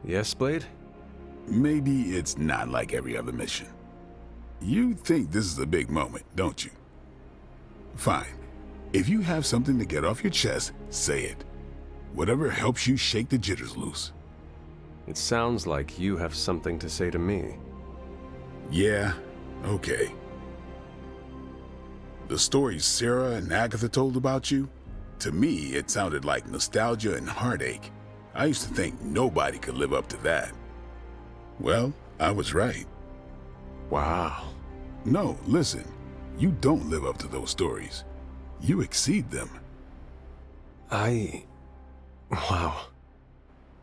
Yes, Blade? Maybe it's not like every other mission. You think this is a big moment, don't you? Fine. If you have something to get off your chest, say it. Whatever helps you shake the jitters loose. It sounds like you have something to say to me. Yeah, okay. The stories Sarah and Agatha told about you, to me, it sounded like nostalgia and heartache. I used to think nobody could live up to that. Well, I was right. Wow. No, listen. You don't live up to those stories. You exceed them. Wow.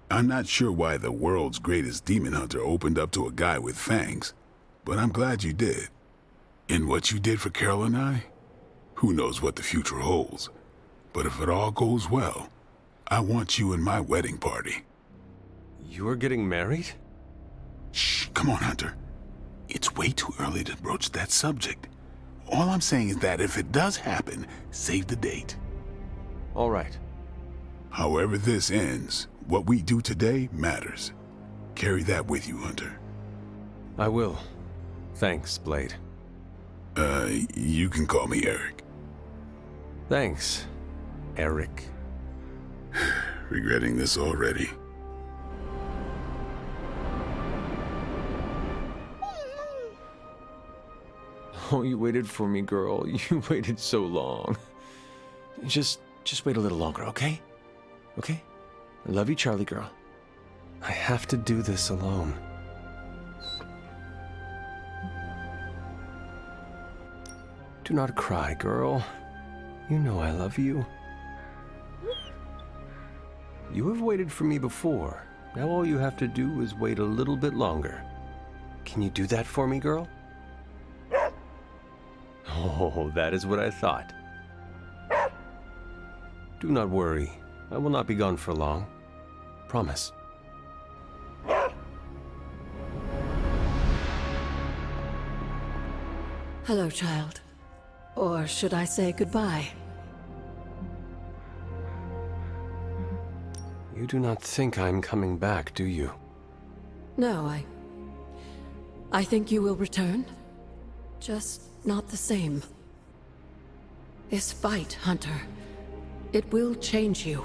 I'm not sure why the world's greatest demon hunter opened up to a guy with fangs, but I'm glad you did. And what you did for Carol and I? Who knows what the future holds? But if it all goes well, I want you in my wedding party. You're getting married? Shh, come on, Hunter. It's way too early to broach that subject. All I'm saying is that if it does happen, save the date. All right. However this ends, what we do today matters. Carry that with you, Hunter. I will. Thanks, Blade. You can call me Eric. Thanks, Eric. Regretting this already. Oh, you waited for me, girl. You waited so long. Just wait a little longer, okay? Okay? I love you, Charlie girl. I have to do this alone. Do not cry, girl. You know I love you. You have waited for me before. Now all you have to do is wait a little bit longer. Can you do that for me, girl? Oh, that is what I thought. Do not worry. I will not be gone for long. Promise. Hello, child. Or should I say goodbye? You do not think I'm coming back, do you? No, I think you will return. Just not the same. This fight, Hunter, it will change you.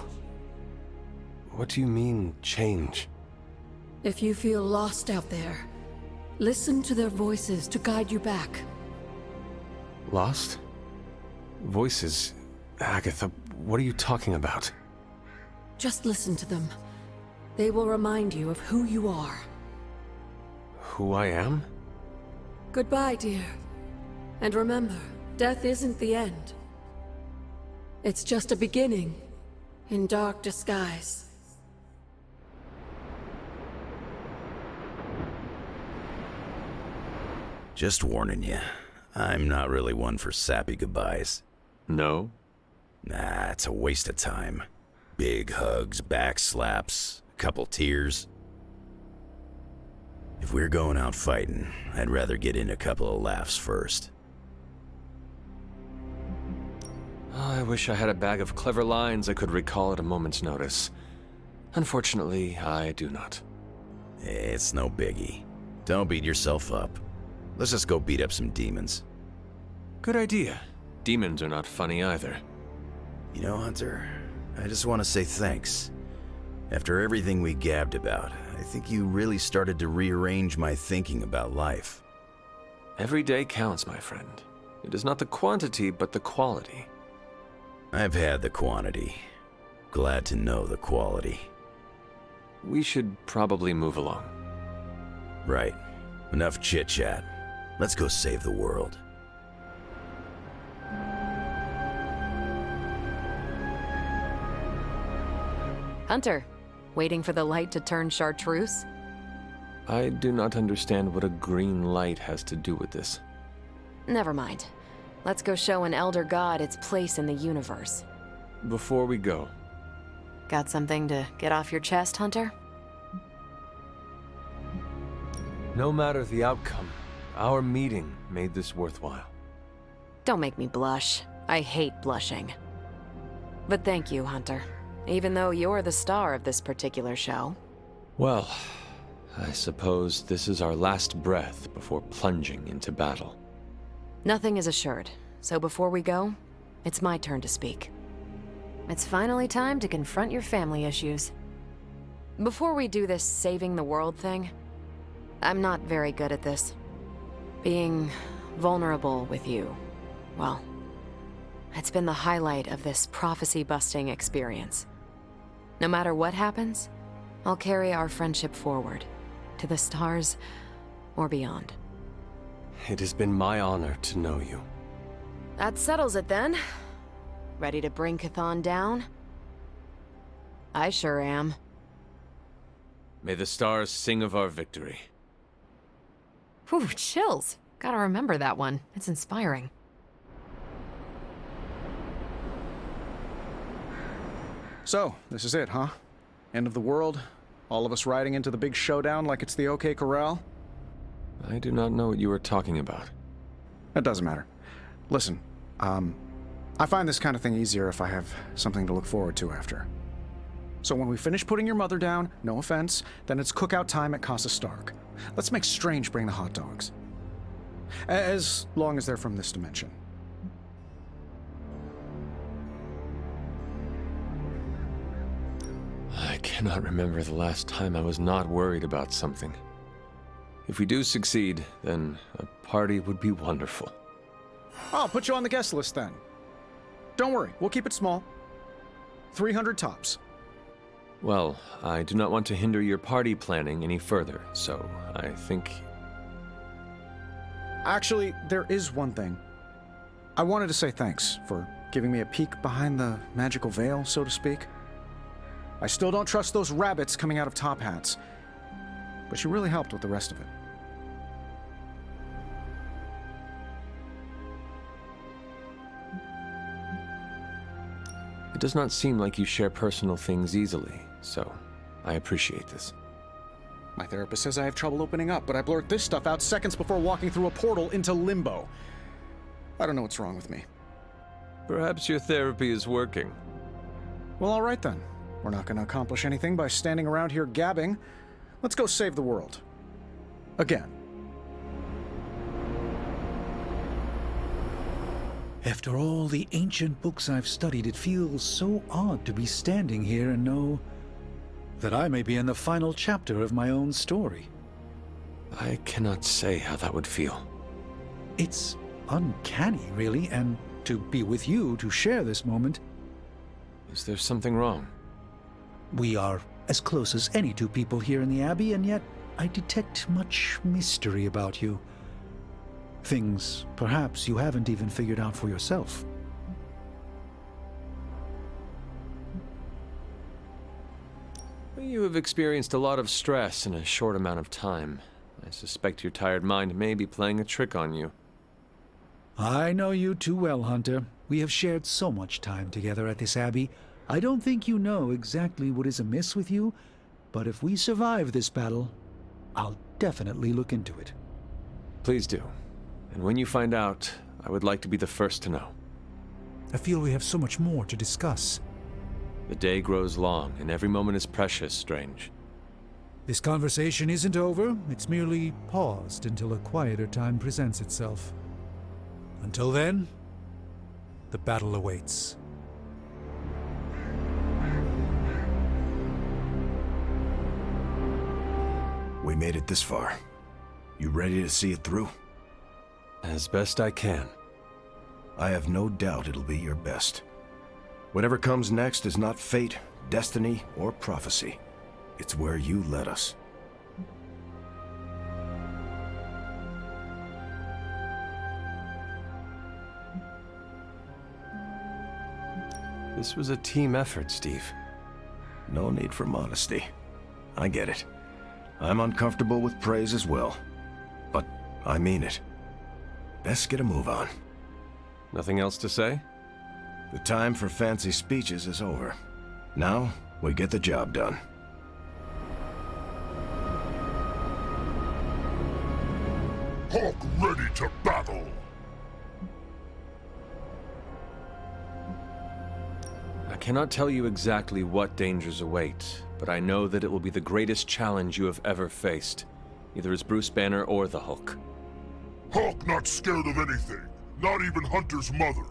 What do you mean, change? If you feel lost out there, listen to their voices to guide you back. Lost? Voices? Agatha, what are you talking about? Just listen to them. They will remind you of who you are. Who I am? Goodbye, dear. And remember, death isn't the end. It's just a beginning, in dark disguise. Just warning you, I'm not really one for sappy goodbyes. No? Nah, it's a waste of time. Big hugs, back slaps, a couple tears. If we're going out fighting, I'd rather get in a couple of laughs first. Oh, I wish I had a bag of clever lines I could recall at a moment's notice. Unfortunately, I do not. It's no biggie. Don't beat yourself up. Let's just go beat up some demons. Good idea. Demons are not funny either. You know, Hunter, I just want to say thanks. After everything we gabbed about, I think you really started to rearrange my thinking about life. Every day counts, my friend. It is not the quantity, but the quality. I've had the quantity. Glad to know the quality. We should probably move along. Right. Enough chit-chat. Let's go save the world. Hunter, waiting for the light to turn chartreuse? I do not understand what a green light has to do with this. Never mind. Let's go show an elder god its place in the universe. Before we go, Got something to get off your chest, Hunter? no matter the outcome, our meeting made this worthwhile. Don't make me blush. I hate blushing. But thank you, Hunter. Even though you're the star of this particular show. Well, I suppose this is our last breath before plunging into battle. Nothing is assured, so before we go, it's my turn to speak. It's finally time to confront your family issues. Before we do this saving the world thing, I'm not very good at this. Being vulnerable with you, well, it's been the highlight of this prophecy-busting experience. No matter what happens, I'll carry our friendship forward, to the stars or beyond. It has been my honor to know you. That settles it then. Ready to bring Chthon down? I sure am. May the stars sing of our victory. Whew, chills. Gotta remember that one. It's inspiring. So, this is it, huh? End of the world? All of us riding into the big showdown like it's the OK Corral? I do not know what you are talking about. It doesn't matter. Listen, I find this kind of thing easier if I have something to look forward to after. So when we finish putting your mother down, no offense, then it's cookout time at Casa Stark. Let's make Strange bring the hot dogs. As long as they're from this dimension. I cannot remember the last time I was not worried about something. If we do succeed, then a party would be wonderful. I'll put you on the guest list then. Don't worry, we'll keep it small. 300 tops. Well, I do not want to hinder your party planning any further, so I think... Actually, there is one thing. I wanted to say thanks for giving me a peek behind the magical veil, so to speak. I still don't trust those rabbits coming out of top hats, but you really helped with the rest of it. It does not seem like you share personal things easily, so I appreciate this. My therapist says I have trouble opening up, but I blurt this stuff out seconds before walking through a portal into limbo. I don't know what's wrong with me. Perhaps your therapy is working. Well, all right then. We're not going to accomplish anything by standing around here gabbing. Let's go save the world. Again. After all the ancient books I've studied, it feels so odd to be standing here and know that I may be in the final chapter of my own story. I cannot say how that would feel. It's uncanny, really, and to be with you to share this moment. Is there something wrong? We are as close as any two people here in the Abbey, and yet I detect much mystery about you. Things perhaps you haven't even figured out for yourself. You have experienced a lot of stress in a short amount of time. I suspect your tired mind may be playing a trick on you. I know you too well, Hunter. We have shared so much time together at this Abbey. I don't think you know exactly what is amiss with you, but if we survive this battle, I'll definitely look into it. Please do. And when you find out, I would like to be the first to know. I feel we have so much more to discuss. The day grows long, and every moment is precious, Strange. This conversation isn't over. It's merely paused until a quieter time presents itself. Until then, the battle awaits. We made it this far. You ready to see it through? As best I can. I have no doubt it'll be your best. Whatever comes next is not fate, destiny, or prophecy. It's where you led us. This was a team effort, Steve. No need for modesty. I get it. I'm uncomfortable with praise as well. But I mean it. Best get a move on. Nothing else to say? The time for fancy speeches is over. Now, we get the job done. Hawk ready to battle! I cannot tell you exactly what dangers await, but I know that it will be the greatest challenge you have ever faced, either as Bruce Banner or the Hulk. Hawk not scared of anything, not even Hunter's mother.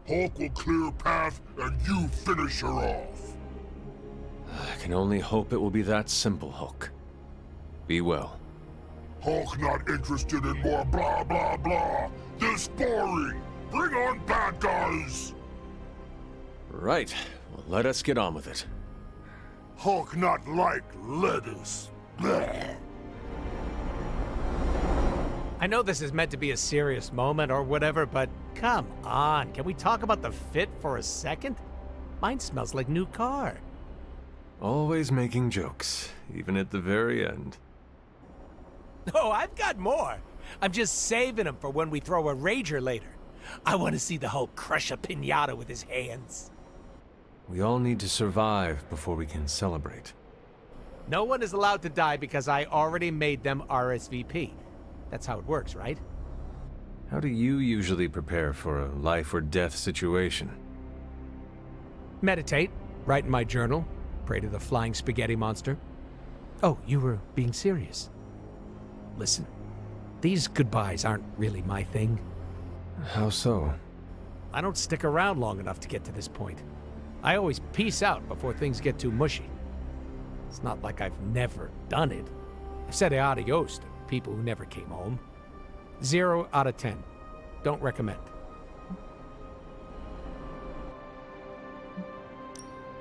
Hawk will clear a path and you finish her off. I can only hope it will be that simple, Hulk. Be well. Hulk not interested in more blah blah blah. This boring. Bring on bad guys. Right. Well, let us get on with it. Hulk not like lettuce. Bleh. I know this is meant to be a serious moment or whatever, but come on, can we talk about the fit for a second? Mine smells like new car. Always making jokes, even at the very end. Oh, I've got more. I'm just saving them for when we throw a rager later. I want to see the Hulk crush a piñata with his hands. We all need to survive before we can celebrate. No one is allowed to die because I already made them RSVP. That's how it works, right? How do you usually prepare for a life or death situation? Meditate, write in my journal, pray to the flying spaghetti monster. Oh, you were being serious. Listen, these goodbyes aren't really my thing. How so? I don't stick around long enough to get to this point. I always peace out before things get too mushy. It's not like I've never done it. I've said adios to people who never came home. 0 out of 10. Don't recommend.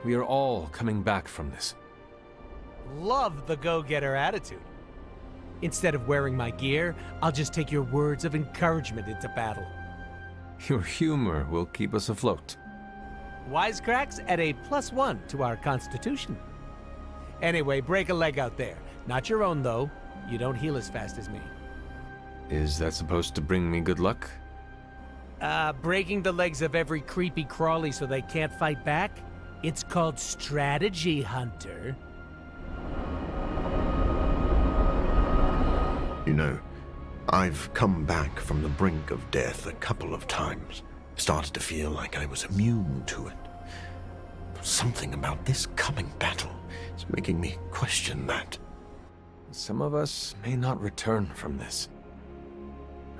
We are all coming back from this. Love the go-getter attitude. Instead of wearing my gear, I'll just take your words of encouragement into battle. Your humor will keep us afloat. Wisecracks at a +1 to our constitution. Anyway, break a leg out there. Not your own, though. You don't heal as fast as me. Is that supposed to bring me good luck? Breaking the legs of every creepy crawly so they can't fight back? It's called strategy, Hunter. You know, I've come back from the brink of death a couple of times. Started to feel like I was immune to it. Something about this coming battle is making me question that. Some of us may not return from this.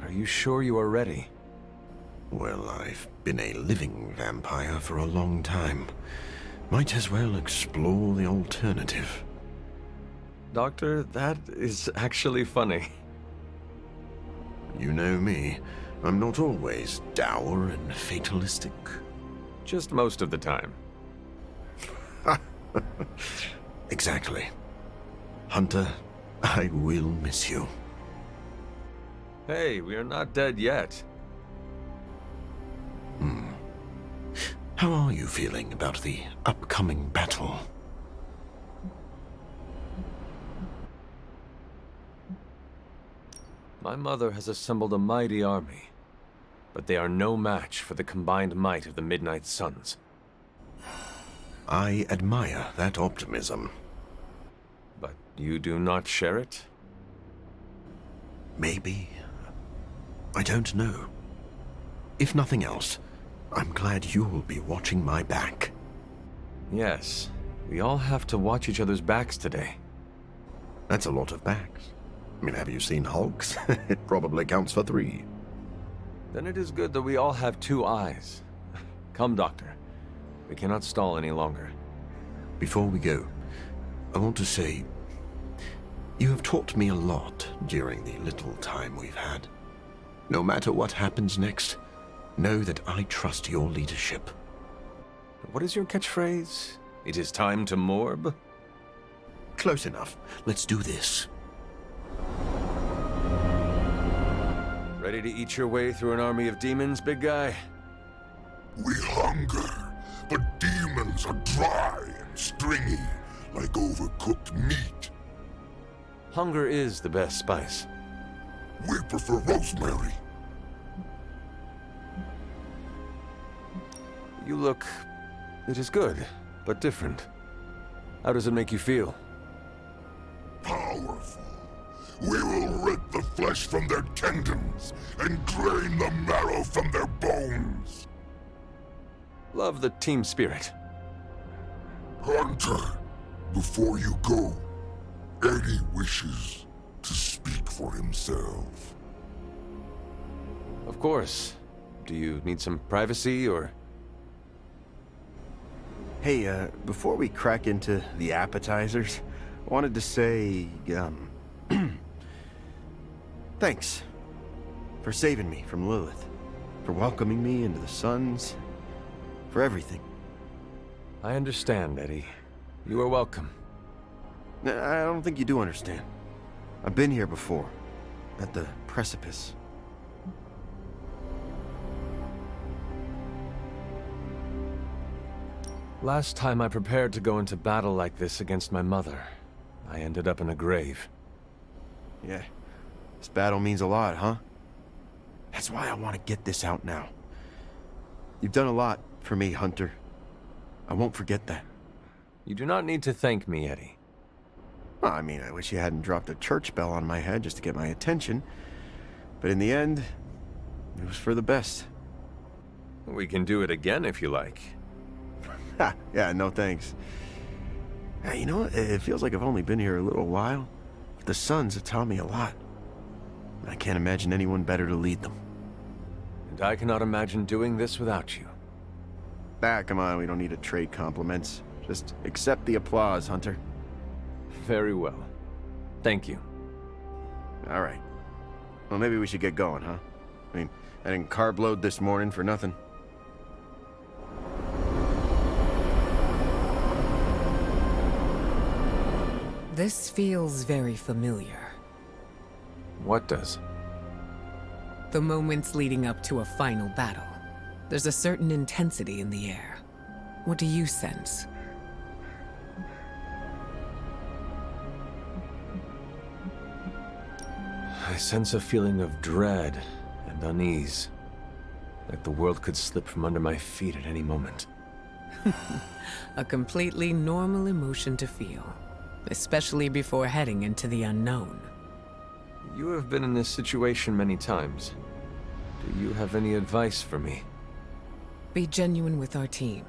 Are you sure you are ready? Well, I've been a living vampire for a long time. Might as well explore the alternative. Doctor, that is actually funny. You know me. I'm not always dour and fatalistic. Just most of the time. Exactly. Hunter, I will miss you. Hey, we are not dead yet. How are you feeling about the upcoming battle? My mother has assembled a mighty army, but they are no match for the combined might of the Midnight Suns. I admire that optimism. But you do not share it? Maybe. I don't know. If nothing else, I'm glad you'll be watching my back. Yes, we all have to watch each other's backs today. That's a lot of backs. I mean, have you seen Hulks? It probably counts for 3. Then it is good that we all have 2 eyes. Come, Doctor. We cannot stall any longer. Before we go, I want to say, you have taught me a lot during the little time we've had. No matter what happens next, know that I trust your leadership. What is your catchphrase? It is time to morb? Close enough. Let's do this. Ready to eat your way through an army of demons, big guy? We hunger, but demons are dry and stringy, like overcooked meat. Hunger is the best spice. We prefer rosemary. You look... It is good, but different. How does it make you feel? Powerful. We will rip the flesh from their tendons and drain the marrow from their bones. Love the team spirit. Hunter, before you go, Eddie wishes to speak for himself. Of course. Do you need some privacy, or...? Hey, before we crack into the appetizers, I wanted to say, Thanks. For saving me from Lilith. For welcoming me into the Suns. For everything. I understand, Eddie. You are welcome. I don't think you do understand. I've been here before. At the precipice. Last time I prepared to go into battle like this against my mother, I ended up in a grave. Yeah. This battle means a lot, huh? That's why I want to get this out now. You've done a lot for me, Hunter. I won't forget that. You do not need to thank me, Eddie. Well, I mean, I wish you hadn't dropped a church bell on my head just to get my attention. But in the end, it was for the best. We can do it again if you like. Ha! Yeah, no thanks. Hey, you know what? It feels like I've only been here a little while. But the Suns have taught me a lot. I can't imagine anyone better to lead them. And I cannot imagine doing this without you. Ah, come on, we don't need to trade compliments. Just accept the applause, Hunter. Very well. Thank you. All right. Well, maybe we should get going, huh? I mean, I didn't carb load this morning for nothing. This feels very familiar. What does? The moments leading up to a final battle. There's a certain intensity in the air. What do you sense? I sense a feeling of dread and unease. Like the world could slip from under my feet at any moment. A completely normal emotion to feel, especially before heading into the unknown. You have been in this situation many times. Do you have any advice for me? Be genuine with our team.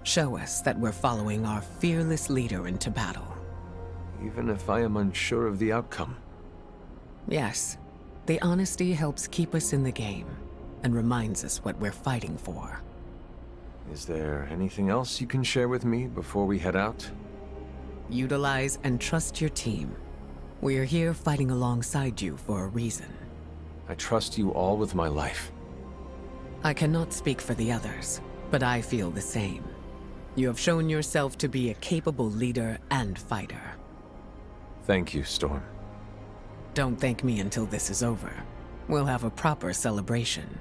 Show us that we're following our fearless leader into battle. Even if I am unsure of the outcome? Yes. The honesty helps keep us in the game and reminds us what we're fighting for. Is there anything else you can share with me before we head out? Utilize and trust your team. We are here fighting alongside you for a reason. I trust you all with my life. I cannot speak for the others, but I feel the same. You have shown yourself to be a capable leader and fighter. Thank you, Storm. Don't thank me until this is over. We'll have a proper celebration.